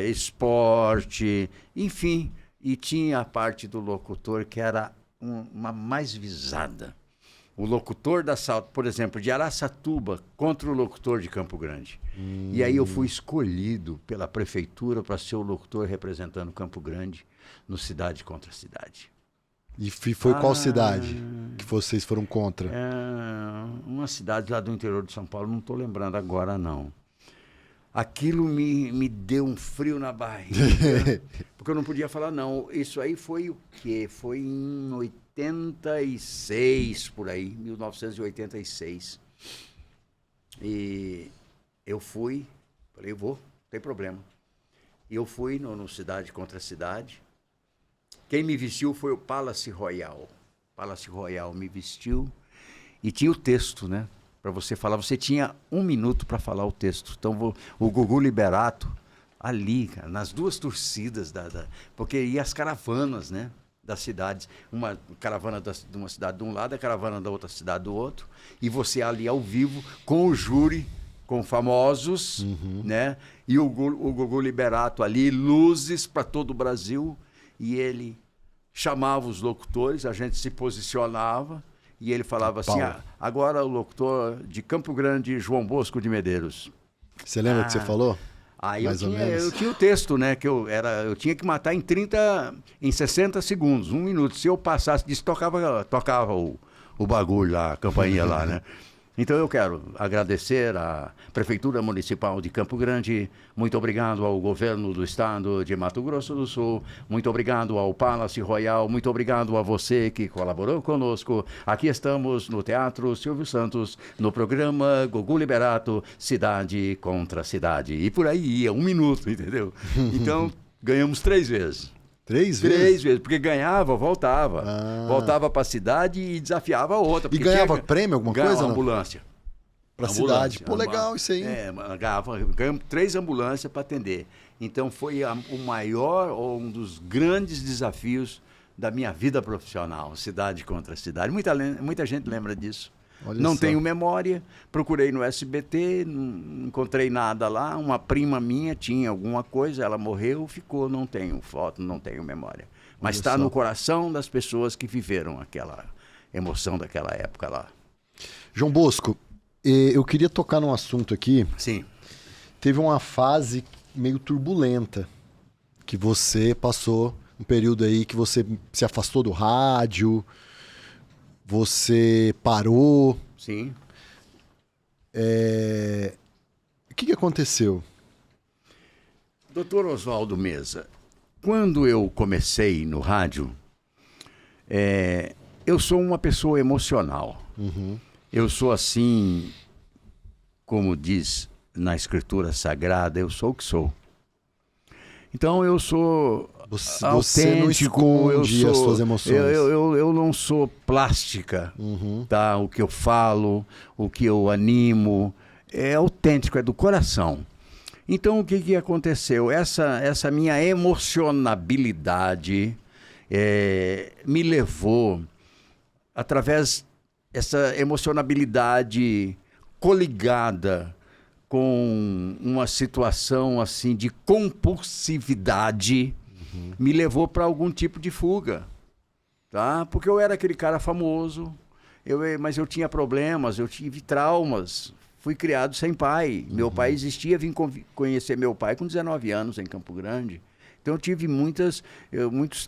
esporte, enfim. E tinha a parte do locutor que era uma mais visada. O locutor por exemplo, de Araçatuba contra o locutor de Campo Grande. E aí eu fui escolhido pela prefeitura para ser o locutor representando Campo Grande no Cidade contra Cidade. E foi qual cidade que vocês foram contra? Uma cidade lá do interior de São Paulo, não estou lembrando agora, não. Aquilo me deu um frio na barriga, porque eu não podia falar não. Isso aí foi o quê? Foi em 86, por aí, 1986. E eu fui, falei, vou, não tem problema. E eu fui no Cidade contra Cidade. Quem me vestiu foi o Palace Royal. Palace Royal me vestiu e tinha o texto, né? Para você falar, você tinha 1 minuto para falar o texto. Então, o Gugu Liberato, ali, cara, nas 2 torcidas, porque ia as caravanas, né? Das cidades. Uma caravana de uma cidade de um lado, a caravana da outra cidade do outro. E você ali ao vivo, com o júri, com famosos, né? E o Gugu Liberato ali, luzes para todo o Brasil. E ele chamava os locutores, a gente se posicionava. E ele falava assim, agora o locutor de Campo Grande, João Bosco de Medeiros. Você lembra o que você falou? Eu tinha o texto, né? Que eu tinha que matar em 60 segundos, 1 minuto. Se eu passasse disso, tocava o bagulho lá, a campainha lá, né? Então eu quero agradecer à Prefeitura Municipal de Campo Grande, muito obrigado ao Governo do Estado de Mato Grosso do Sul, muito obrigado ao Palace Royal, muito obrigado a você que colaborou conosco. Aqui estamos no Teatro Silvio Santos, no programa Gugu Liberato, Cidade contra Cidade. E por aí ia, 1 minuto, entendeu? Então ganhamos 3 vezes. 3 vezes? 3 vezes, porque ganhava, voltava. Voltava para a cidade e desafiava a outra. E ganhava prêmio, alguma coisa? Ganhava ambulância. Para a cidade. Pô, legal isso aí. Ganhamos 3 ambulâncias para atender. Então foi o maior ou um dos grandes desafios da minha vida profissional, cidade contra cidade. Muita gente lembra disso. Não tenho memória, procurei no SBT, não encontrei nada lá. Uma prima minha tinha alguma coisa, ela morreu, ficou, não tenho foto, não tenho memória. Mas está no coração das pessoas que viveram aquela emoção daquela época lá. João Bosco, eu queria tocar num assunto aqui. Sim. Teve uma fase meio turbulenta que você passou, um período aí que você se afastou do rádio. Você parou. Sim. O que aconteceu? Doutor Oswaldo Meza, quando eu comecei no rádio, eu sou uma pessoa emocional. Eu sou assim, como diz na Escritura Sagrada, eu sou o que sou. Então eu sou Você não esconde as suas emoções. Eu não sou plástica, tá? O que eu falo, o que eu animo, é autêntico, é do coração. Então o que aconteceu? Essa minha emocionabilidade me levou, através dessa emocionabilidade coligada com uma situação assim de compulsividade, me levou para algum tipo de fuga, tá? Porque eu era aquele cara famoso, mas eu tinha problemas, eu tive traumas, fui criado sem pai. Meu pai existia, vim conhecer meu pai com 19 anos em Campo Grande. Então eu tive muitos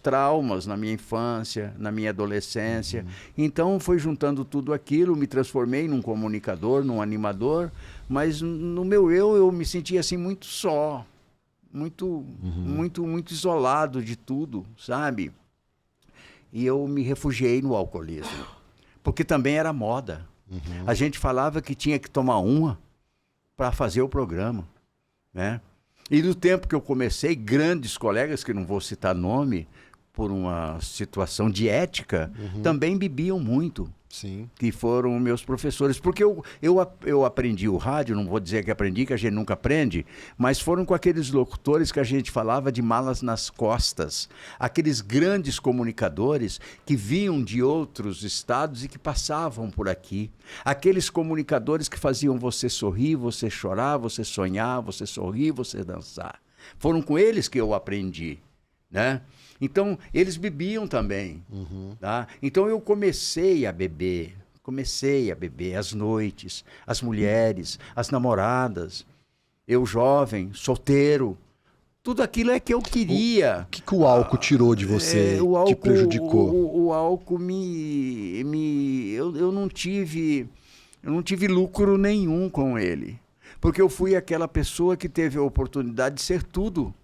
traumas na minha infância, na minha adolescência. Então foi juntando tudo aquilo, me transformei num comunicador, num animador, mas no meu eu me sentia assim muito só, muito isolado de tudo, sabe? E eu me refugiei no alcoolismo, porque também era moda. A gente falava que tinha que tomar uma para fazer o programa, né? E no tempo que eu comecei, grandes colegas, que não vou citar nome, por uma situação de ética, também bebiam muito. Sim. Que foram meus professores. Porque eu aprendi o rádio, não vou dizer que aprendi, que a gente nunca aprende, mas foram com aqueles locutores que a gente falava de malas nas costas. Aqueles grandes comunicadores que vinham de outros estados e que passavam por aqui. Aqueles comunicadores que faziam você sorrir, você chorar, você sonhar, você sorrir, você dançar. Foram com eles que eu aprendi, né? Então, eles bebiam também. Tá? Então, eu comecei a beber às noites, as mulheres, as namoradas, eu jovem, solteiro. Tudo aquilo é que eu queria. O que o álcool tirou de você, te prejudicou? O álcool eu não tive lucro nenhum com ele. Porque eu fui aquela pessoa que teve a oportunidade de ser tudo.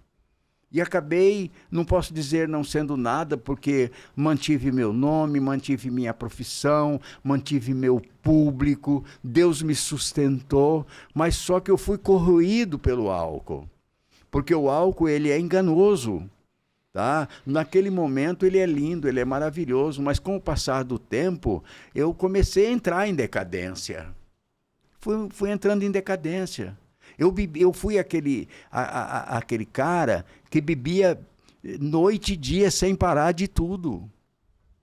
E acabei, não posso dizer não sendo nada, porque mantive meu nome, mantive minha profissão, mantive meu público, Deus me sustentou, mas só que eu fui corroído pelo álcool. Porque o álcool, ele é enganoso, tá? Naquele momento ele é lindo, ele é maravilhoso, mas com o passar do tempo, eu comecei a entrar em decadência. Fui entrando em decadência. Eu fui aquele cara que bebia noite e dia sem parar de tudo.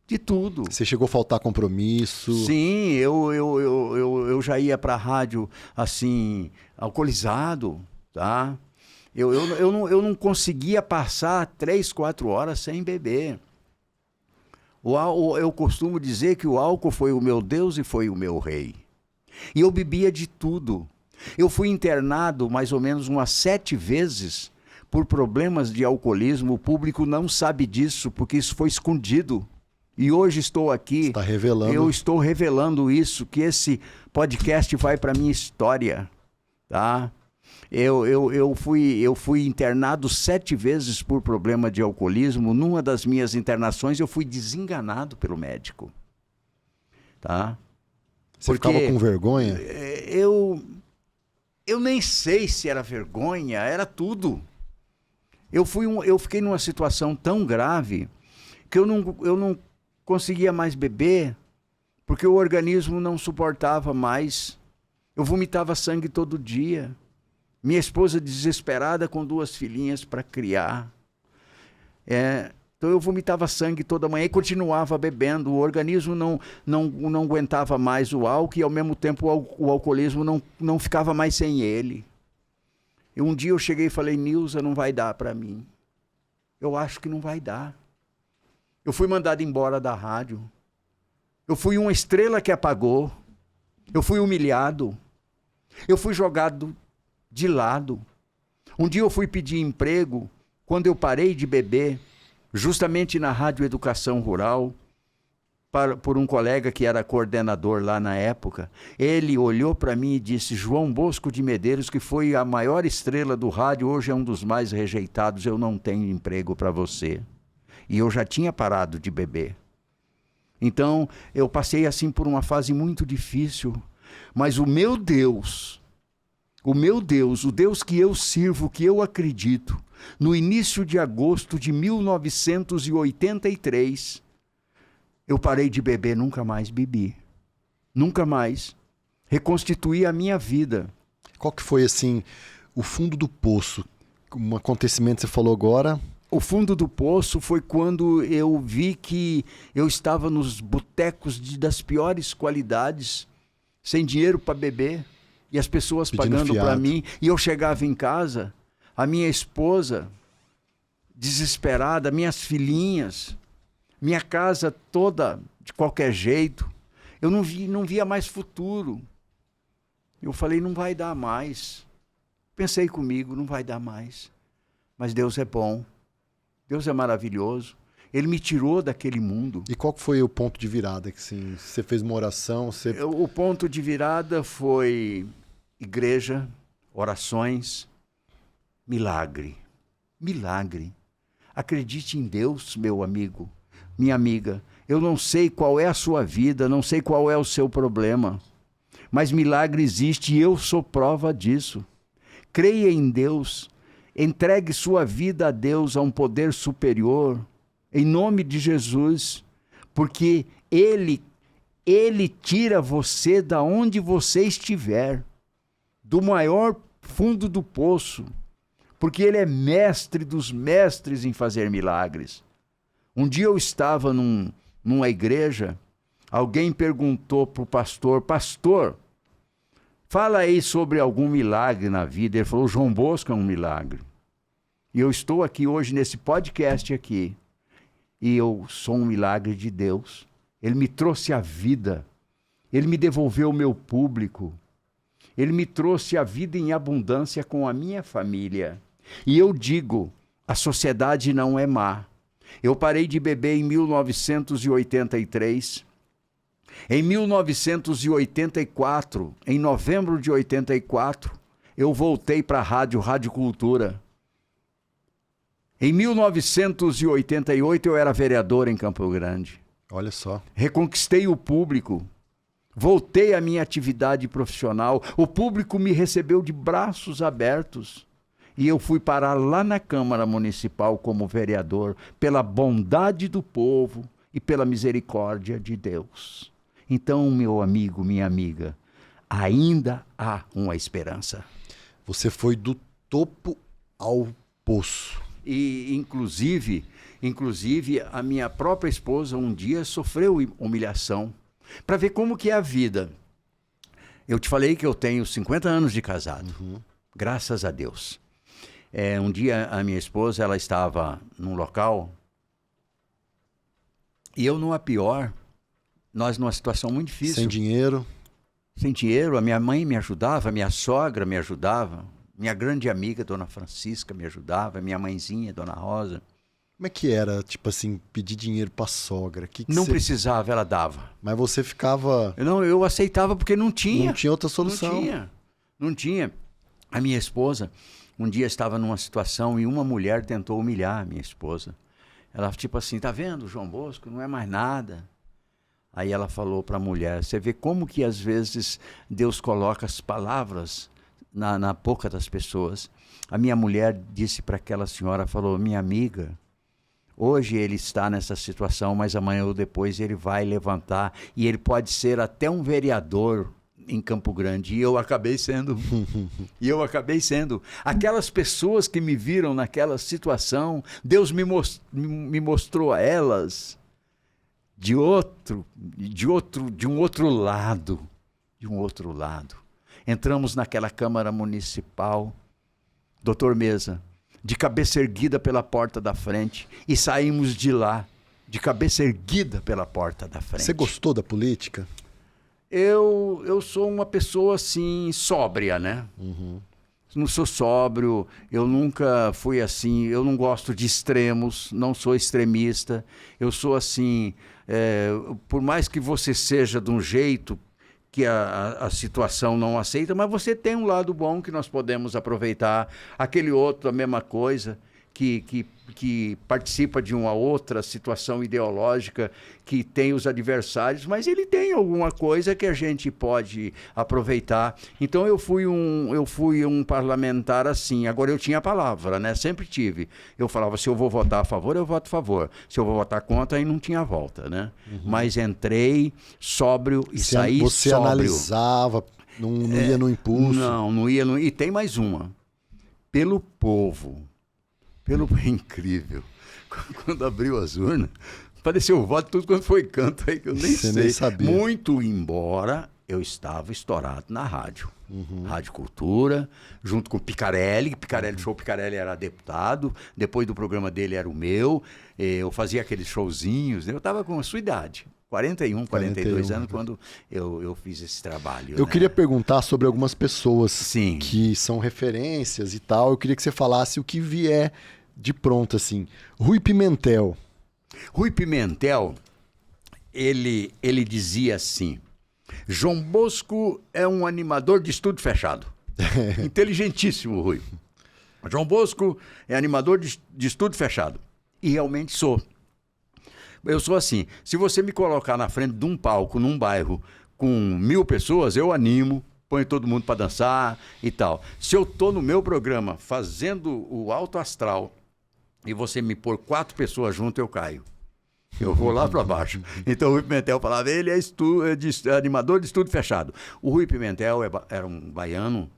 De tudo. Você chegou a faltar compromisso? Sim, eu já ia para a rádio assim, alcoolizado, tá? Eu não conseguia passar 3, 4 horas sem beber. Eu costumo dizer que o álcool foi o meu Deus e foi o meu rei. E eu bebia de tudo. Eu fui internado mais ou menos umas 7 vezes por problemas de alcoolismo. O público não sabe disso, porque isso foi escondido. E hoje estou aqui. Está revelando. Eu estou revelando isso, que esse podcast vai para a minha história. Tá? Eu fui internado 7 vezes por problema de alcoolismo. Numa das minhas internações, eu fui desenganado pelo médico. Tá? Você ficava com vergonha? Eu nem sei se era vergonha, era tudo. Eu fiquei numa situação tão grave que eu não conseguia mais beber, porque o organismo não suportava mais. Eu vomitava sangue todo dia. Minha esposa desesperada com 2 filhinhas para criar. Então eu vomitava sangue toda manhã e continuava bebendo. O organismo não aguentava mais o álcool e ao mesmo tempo o alcoolismo não ficava mais sem ele. E um dia eu cheguei e falei, Nilza, não vai dar para mim. Eu acho que não vai dar. Eu fui mandado embora da rádio. Eu fui uma estrela que apagou. Eu fui humilhado. Eu fui jogado de lado. Um dia eu fui pedir emprego quando eu parei de beber, justamente na Rádio Educação Rural, por um colega que era coordenador lá na época. Ele olhou para mim e disse, João Bosco de Medeiros, que foi a maior estrela do rádio, hoje é um dos mais rejeitados, eu não tenho emprego para você. E eu já tinha parado de beber. Então, eu passei assim por uma fase muito difícil, mas o meu Deus, o Deus que eu sirvo, que eu acredito, no início de agosto de 1983, eu parei de beber, nunca mais bebi. Nunca mais. Reconstituí a minha vida. Qual que foi, assim, o fundo do poço? Um acontecimento que você falou agora. O fundo do poço foi quando eu vi que eu estava nos botecos das piores qualidades, sem dinheiro para beber, e as pessoas pagando para mim. E eu chegava em casa, a minha esposa, desesperada, minhas filhinhas, minha casa toda de qualquer jeito. Eu não via mais futuro. Eu falei, não vai dar mais. Pensei comigo, não vai dar mais. Mas Deus é bom. Deus é maravilhoso. Ele me tirou daquele mundo. E qual foi o ponto de virada? Que, assim, você fez uma oração? O ponto de virada foi igreja, orações, milagre. Milagre. Acredite em Deus, meu amigo, minha amiga. Eu não sei qual é a sua vida, não sei qual é o seu problema, mas milagre existe e eu sou prova disso. Creia em Deus, entregue sua vida a Deus, a um poder superior, em nome de Jesus, porque Ele tira você da onde você estiver, do maior fundo do poço, porque Ele é mestre dos mestres em fazer milagres. Um dia eu estava numa igreja, alguém perguntou para o pastor, pastor, fala aí sobre algum milagre na vida. Ele falou, João Bosco é um milagre. E eu estou aqui hoje nesse podcast aqui, e eu sou um milagre de Deus. Ele me trouxe a vida, Ele me devolveu o meu público, Ele me trouxe a vida em abundância com a minha família. E eu digo, a sociedade não é má. Eu parei de beber em 1983. Em 1984, em novembro de 84, eu voltei para a Rádio Cultura. Em 1988, eu era vereador em Campo Grande. Olha só. Reconquistei o público, voltei à minha atividade profissional, o público me recebeu de braços abertos e eu fui parar lá na Câmara Municipal como vereador, pela bondade do povo e pela misericórdia de Deus. Então, meu amigo, minha amiga, ainda há uma esperança. Você foi do topo ao poço. E, inclusive, a minha própria esposa um dia sofreu humilhação. Para ver como que é a vida. Eu te falei que eu tenho 50 anos de casado. Graças a Deus. Um dia a minha esposa, ela estava num local e eu numa pior, nós numa situação muito difícil. Sem dinheiro. Sem dinheiro, a minha mãe me ajudava, a minha sogra me ajudava. Minha grande amiga, Dona Francisca, me ajudava. Minha mãezinha, Dona Rosa. Como é que era, tipo assim, pedir dinheiro pra sogra? Não precisava, ela dava. Mas você ficava... Eu aceitava porque não tinha. Não tinha outra solução. Não tinha. A minha esposa, um dia estava numa situação e uma mulher tentou humilhar a minha esposa. Ela, tipo assim, tá vendo, João Bosco, não é mais nada. Aí ela falou para a mulher, você vê como que às vezes Deus coloca as palavras na boca das pessoas. A minha mulher disse para aquela senhora, falou, minha amiga, hoje ele está nessa situação, mas amanhã ou depois ele vai levantar e ele pode ser até um vereador em Campo Grande. E eu acabei sendo. Aquelas pessoas que me viram naquela situação, Deus me mostrou a elas de um outro lado. Entramos naquela Câmara Municipal, doutor Mesa, de cabeça erguida pela porta da frente, e saímos de lá, de cabeça erguida pela porta da frente. Você gostou da política? Eu sou uma pessoa, assim, sóbria, né? Não sou sóbrio, eu nunca fui assim, eu não gosto de extremos, não sou extremista. Eu sou assim, por mais que você seja de um jeito que a situação não aceita, mas você tem um lado bom que nós podemos aproveitar. Aquele outro, a mesma coisa, que participa de uma outra situação ideológica, que tem os adversários, mas ele tem alguma coisa que a gente pode aproveitar. Então eu fui um parlamentar assim. Agora eu tinha a palavra, né? Sempre tive. Eu falava, se eu vou votar a favor, eu voto a favor. Se eu vou votar contra, aí não tinha volta, né? Mas entrei sóbrio e saí sóbrio. Você analisava, não ia no impulso? Não ia no... E tem mais uma. Pelo povo. É incrível. Quando abriu as urnas, apareceu o voto tudo quando foi canto aí que eu nem sei. Nem sabia. Muito embora eu estava estourado na rádio. Rádio Cultura, junto com o Picarelli. Show Picarelli era deputado. Depois do programa dele era o meu. Eu fazia aqueles showzinhos. Eu estava com a sua idade. 42 anos, quando eu fiz esse trabalho. Eu queria perguntar sobre algumas pessoas Sim. que são referências e tal. Eu queria que você falasse o que vier de pronto, assim. Rui Pimentel. Rui Pimentel, ele dizia assim, João Bosco é um animador de estúdio fechado. Inteligentíssimo, Rui. João Bosco é animador de estúdio fechado. E realmente sou. Eu sou assim, se você me colocar na frente de um palco, num bairro, com 1000 pessoas, eu animo, ponho todo mundo para dançar e tal. Se eu tô no meu programa fazendo o alto astral, e você me pôr 4 pessoas junto, eu caio. Eu vou lá para baixo. Então o Rui Pimentel falava, ele é animador de estúdio fechado. O Rui Pimentel era um baiano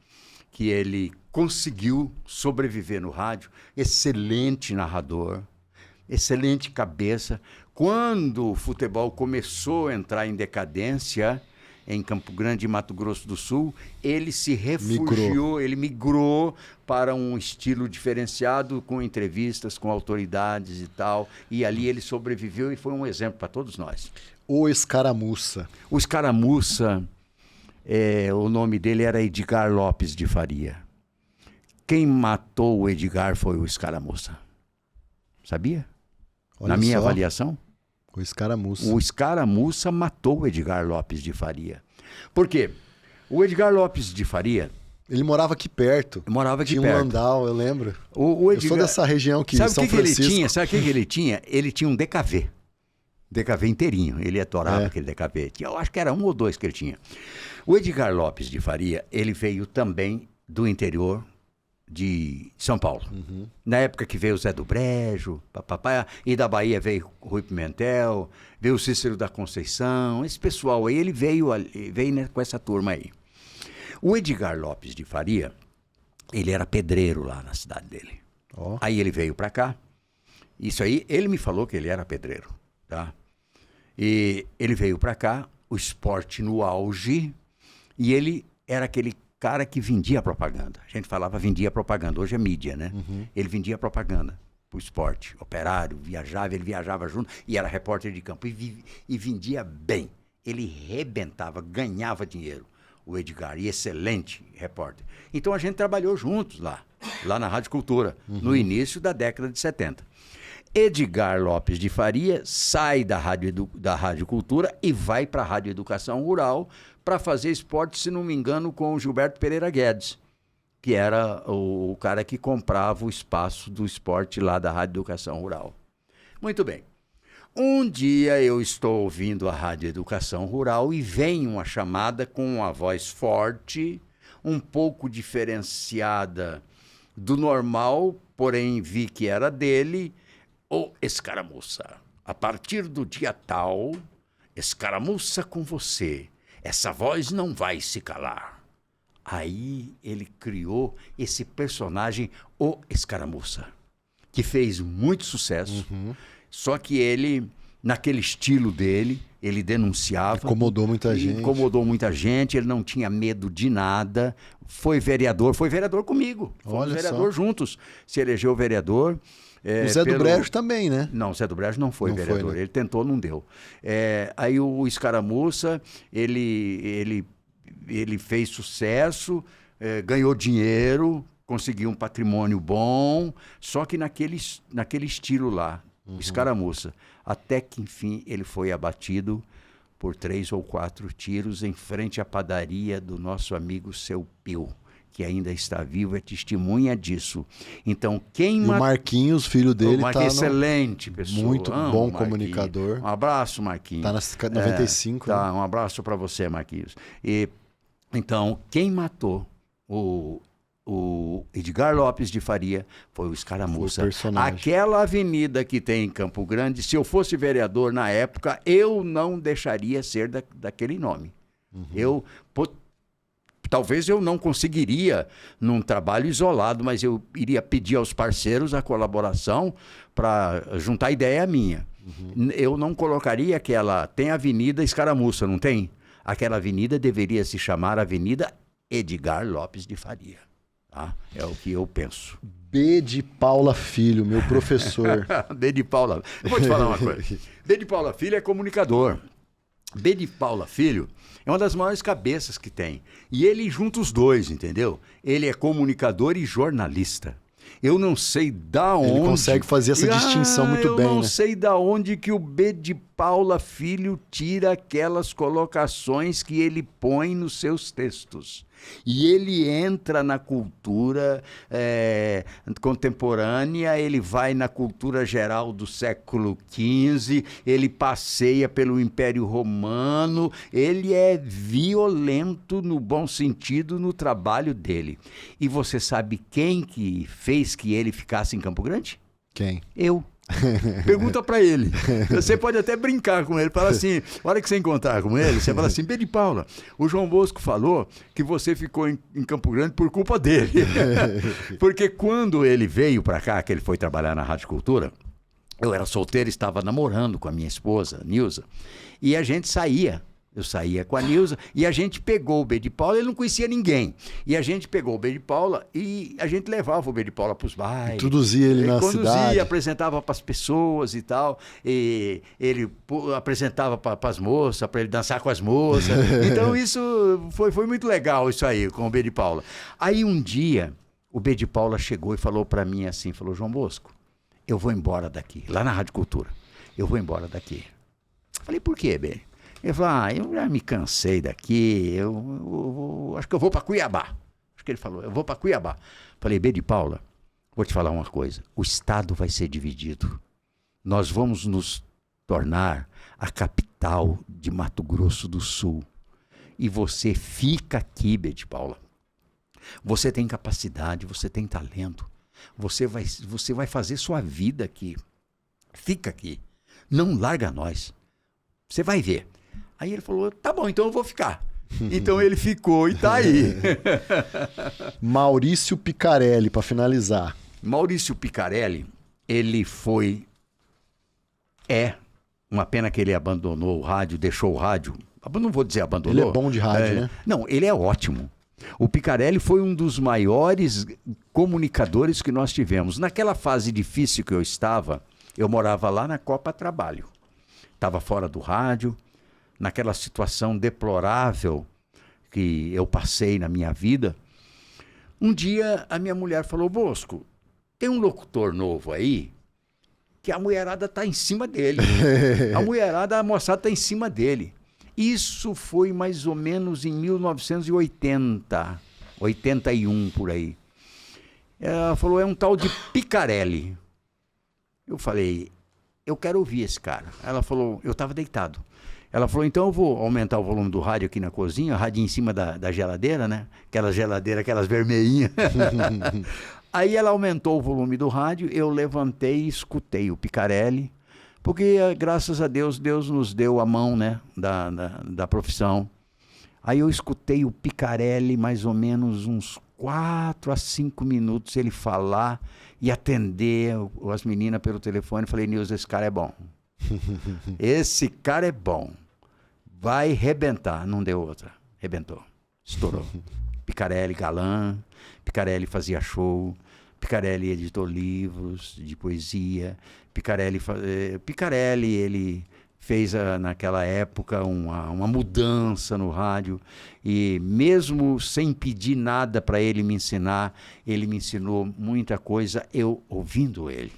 que ele conseguiu sobreviver no rádio, excelente narrador, excelente cabeça. Quando o futebol começou a entrar em decadência em Campo Grande e Mato Grosso do Sul, ele se refugiou, ele migrou para um estilo diferenciado, com entrevistas, com autoridades e tal, e ali ele sobreviveu e foi um exemplo para todos nós. O Escaramuça. O Escaramuça, o nome dele era Edgar Lopes de Faria. Quem matou o Edgar foi o Escaramuça. Sabia? Olha Na minha só. avaliação. O Escaramuça. O Escaramuça matou o Edgar Lopes de Faria. Por quê? O Edgar Lopes de Faria... Ele morava aqui perto. Morava aqui Tinha perto. um Landau, eu lembro. O Edgar... Eu sou dessa região aqui, Sabe São o que Francisco. ele tinha? Sabe o que ele tinha? Ele tinha um DKV. DKV inteirinho. Ele adorava aquele DKV. Eu acho que era 1 ou 2 que ele tinha. O Edgar Lopes de Faria, ele veio também do interior de São Paulo. Na época que veio o Zé do Brejo, papapá, e da Bahia veio o Rui Pimentel, veio o Cícero da Conceição, esse pessoal aí, ele veio né, com essa turma aí. O Edgar Lopes de Faria, ele era pedreiro lá na cidade dele. Ó. Aí ele veio para cá, isso aí, ele me falou que ele era pedreiro, tá? E ele veio para cá, o esporte no auge, e ele era aquele cara que vendia propaganda. A gente falava vendia propaganda, hoje é mídia, né? Ele vendia propaganda pro esporte, operário, ele viajava junto e era repórter de campo e vendia bem. Ele rebentava, ganhava dinheiro, o Edgar, e excelente repórter. Então a gente trabalhou juntos lá na Rádio Cultura, no início da década de 70. Edgar Lopes de Faria sai da Rádio Cultura e vai para a Rádio Educação Rural para fazer esporte, se não me engano, com o Gilberto Pereira Guedes, que era o cara que comprava o espaço do esporte lá da Rádio Educação Rural. Muito bem. Um dia eu estou ouvindo a Rádio Educação Rural e vem uma chamada com uma voz forte, um pouco diferenciada do normal, porém vi que era dele, o Escaramuça. A partir do dia tal, Escaramuça com você. Essa voz não vai se calar. Aí ele criou esse personagem, o Escaramuça, que fez muito sucesso. Só que ele, naquele estilo dele, ele denunciava. Incomodou muita gente. Incomodou muita gente, ele não tinha medo de nada. Foi vereador comigo. Fomos vereador juntos. Se elegeu vereador. O Zé do Brejo também, né? Não, o Zé do Brejo não foi vereador. Foi, né? Ele tentou, não deu. Aí o Escaramuça, ele fez sucesso, ganhou dinheiro, conseguiu um patrimônio bom, só que naquele estilo lá, o Escaramuça. Até que, enfim, ele foi abatido por 3 ou 4 tiros em frente à padaria do nosso amigo Seu Pio, que ainda está vivo, é testemunha disso. Então, quem E o Marquinhos, filho dele, tá excelente pessoa. Muito bom comunicador. Um abraço, Marquinhos. Tá nas 95. Tá, né? um abraço para você, Marquinhos. Então, quem matou o Edgar Lopes de Faria foi o Escaramuça. Foi o personagem. Aquela avenida que tem em Campo Grande, se eu fosse vereador na época, eu não deixaria ser daquele nome. Talvez eu não conseguiria num trabalho isolado, mas eu iria pedir aos parceiros a colaboração para juntar ideia minha. Eu não colocaria tem a Avenida Escaramuça, não tem? Aquela avenida deveria se chamar Avenida Edgar Lopes de Faria. Tá? É o que eu penso. B de Paula Filho, meu professor. B de Paula. Eu vou te falar uma coisa. B de Paula Filho é comunicador. B de Paula Filho é uma das maiores cabeças que tem. E ele junta os dois, entendeu? Ele é comunicador e jornalista. Eu não sei da onde... Ele consegue fazer essa distinção muito bem, né? Eu não sei da onde que o B de Paula Filho tira aquelas colocações que ele põe nos seus textos. E ele entra na cultura contemporânea, ele vai na cultura geral do século XV, ele passeia pelo Império Romano, ele é violento no bom sentido no trabalho dele. E você sabe quem que fez que ele ficasse em Campo Grande? Quem? Eu. Pergunta pra ele. Você pode até brincar com ele. Fala assim, a hora que você encontrar com ele, você fala assim, B de Paula, o João Bosco falou que você ficou em Campo Grande por culpa dele. Porque quando ele veio pra cá, que ele foi trabalhar na Rádio Cultura, eu era solteiro, estava namorando com a minha esposa, Nilza, e a gente saía. Eu saía com a Nilza e a gente pegou o B de Paula, ele não conhecia ninguém. E a gente pegou o B de Paula e a gente levava o B de Paula para os bailes. Introduzia ele na cidade. Apresentava para as pessoas e tal. E ele apresentava para as moças, para ele dançar com as moças. Então isso foi muito legal, isso aí, com o B de Paula. Aí um dia, o B de Paula chegou e falou para mim assim, falou, João Bosco, eu vou embora daqui, lá na Rádio Cultura. Eu vou embora daqui. Falei, por quê, B? Ele falou, eu já me cansei daqui, eu acho que eu vou para Cuiabá. Acho que ele falou, eu vou para Cuiabá. Falei, B de Paula, vou te falar uma coisa, o Estado vai ser dividido. Nós vamos nos tornar a capital de Mato Grosso do Sul. E você fica aqui, B de Paula. Você tem capacidade, você tem talento. Você vai fazer sua vida aqui. Fica aqui. Não larga nós. Você vai ver. Aí ele falou, tá bom, então eu vou ficar. Então ele ficou e tá aí. Maurício Picarelli, para finalizar. Maurício Picarelli, ele uma pena que ele abandonou o rádio, deixou o rádio. Não vou dizer abandonou. Ele é bom de rádio, né? Não, ele é ótimo. O Picarelli foi um dos maiores comunicadores que nós tivemos. Naquela fase difícil que eu estava, eu morava lá na Copa Trabalho. Estava fora do rádio, naquela situação deplorável que eu passei na minha vida. Um dia a minha mulher falou, Bosco, tem um locutor novo aí que a mulherada está em cima dele. A moçada está em cima dele. Isso foi mais ou menos em 1980, 81 por aí. Ela falou, é um tal de Picarelli. Eu falei, eu quero ouvir esse cara. Ela falou, eu estava deitado. Ela falou, então eu vou aumentar o volume do rádio aqui na cozinha, o rádio em cima da geladeira, né? Aquela geladeira, aquelas vermelhinhas. Aí ela aumentou o volume do rádio, eu levantei e escutei o Picarelli, porque graças a Deus, Deus nos deu a mão, né? Da profissão. Aí eu escutei o Picarelli mais ou menos uns 4 a 5 minutos ele falar e atender as meninas pelo telefone. Falei, Nilza, esse cara é bom. Esse cara é bom. Vai rebentar. Não deu outra. Rebentou. Estourou. Picarelli galã. Picarelli fazia show. Picarelli editou livros de poesia. Picarelli, ele fez naquela época uma mudança no rádio e mesmo sem pedir nada para ele me ensinou muita coisa, eu ouvindo ele.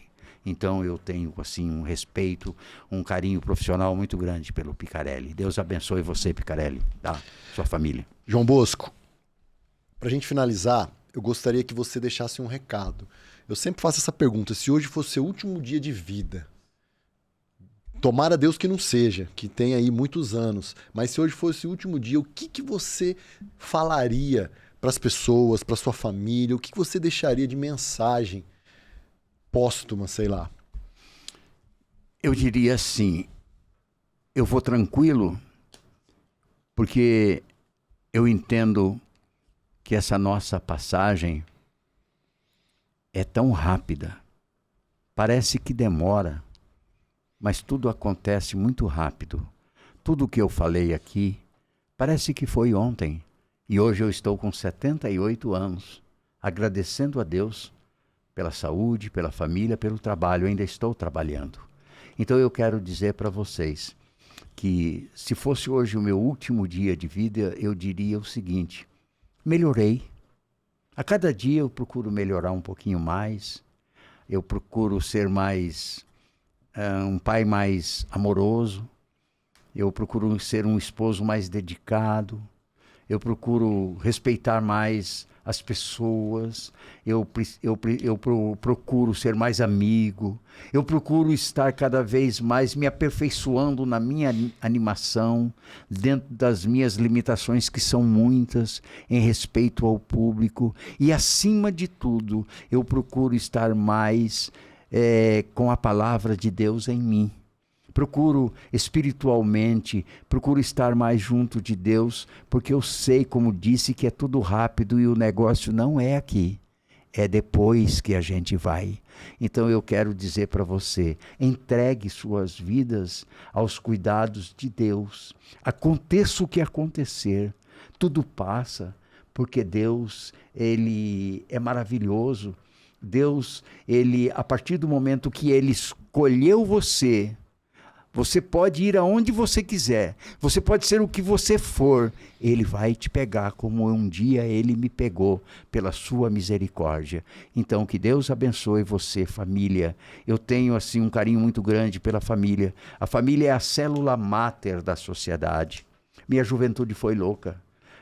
Então eu tenho assim um respeito, um carinho profissional muito grande pelo Picarelli. Deus abençoe você, Picarelli, tá? Sua família. João Bosco, para a gente finalizar, eu gostaria que você deixasse um recado. Eu sempre faço essa pergunta, se hoje fosse seu último dia de vida, tomara Deus que não seja, que tenha aí muitos anos, mas se hoje fosse o último dia, o que você falaria para as pessoas, para sua família, o que você deixaria de mensagem póstuma, sei lá? Eu diria assim, eu vou tranquilo, porque eu entendo que essa nossa passagem é tão rápida, parece que demora, mas tudo acontece muito rápido. Tudo o que eu falei aqui parece que foi ontem, e hoje eu estou com 78 anos, agradecendo a Deus pela saúde, pela família, pelo trabalho. Eu ainda estou trabalhando. Então eu quero dizer para vocês que se fosse hoje o meu último dia de vida, eu diria o seguinte, melhorei. A cada dia eu procuro melhorar um pouquinho mais, eu procuro ser um pai mais amoroso, eu procuro ser um esposo mais dedicado, eu procuro respeitar mais as pessoas, eu procuro ser mais amigo, eu procuro estar cada vez mais me aperfeiçoando na minha animação, dentro das minhas limitações, que são muitas, em respeito ao público, e acima de tudo, eu procuro estar mais com a palavra de Deus em mim. Procuro espiritualmente, procuro estar mais junto de Deus, porque eu sei, como disse, que é tudo rápido e o negócio não é aqui. É depois que a gente vai. Então eu quero dizer para você, entregue suas vidas aos cuidados de Deus. Aconteça o que acontecer, tudo passa, porque Deus, Ele é maravilhoso. Deus, Ele, a partir do momento que Ele escolheu você, você pode ir aonde você quiser, você pode ser o que você for, Ele vai te pegar como um dia Ele me pegou, pela sua misericórdia. Então que Deus abençoe você, família. Eu tenho assim um carinho muito grande pela família. A família é a célula máter da sociedade. Minha juventude foi louca.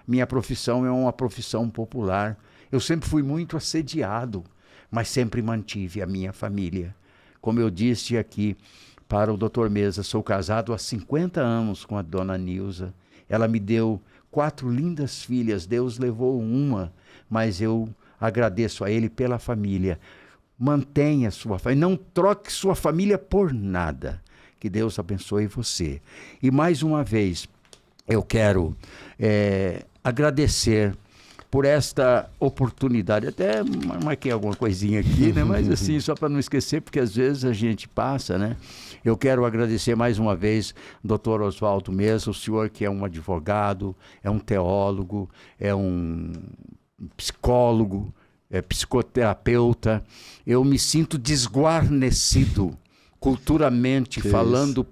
Minha profissão é uma profissão popular. Eu sempre fui muito assediado, mas sempre mantive a minha família. Como eu disse aqui para o Dr. Mesa, sou casado há 50 anos com a dona Nilza. Ela me deu 4 lindas filhas, Deus levou uma, mas eu agradeço a Ele pela família. Mantenha sua família, não troque sua família por nada. Que Deus abençoe você. E mais uma vez, eu quero agradecer por esta oportunidade. Até marquei alguma coisinha aqui, né? Mas assim, só para não esquecer, porque às vezes a gente passa, né? Eu quero agradecer mais uma vez Dr. Oswaldo Mesa, o senhor que é um advogado, é um teólogo, é um psicólogo, é psicoterapeuta. Eu me sinto desguarnecido culturalmente, falando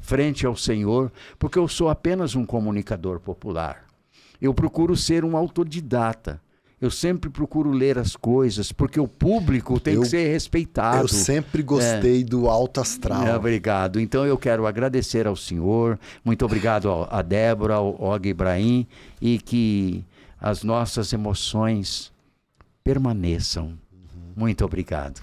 frente ao Senhor, porque eu sou apenas um comunicador popular. Eu procuro ser um autodidata. Eu sempre procuro ler as coisas, porque o público tem que ser respeitado. Eu sempre gostei do alto astral. Obrigado. Então eu quero agradecer ao senhor, muito obrigado a Débora, ao Og Ibrahim, e que as nossas emoções permaneçam. Muito obrigado.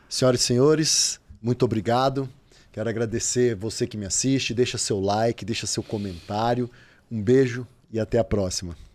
Senhoras e senhores, muito obrigado. Quero agradecer você que me assiste, deixa seu like, deixa seu comentário. Um beijo e até a próxima.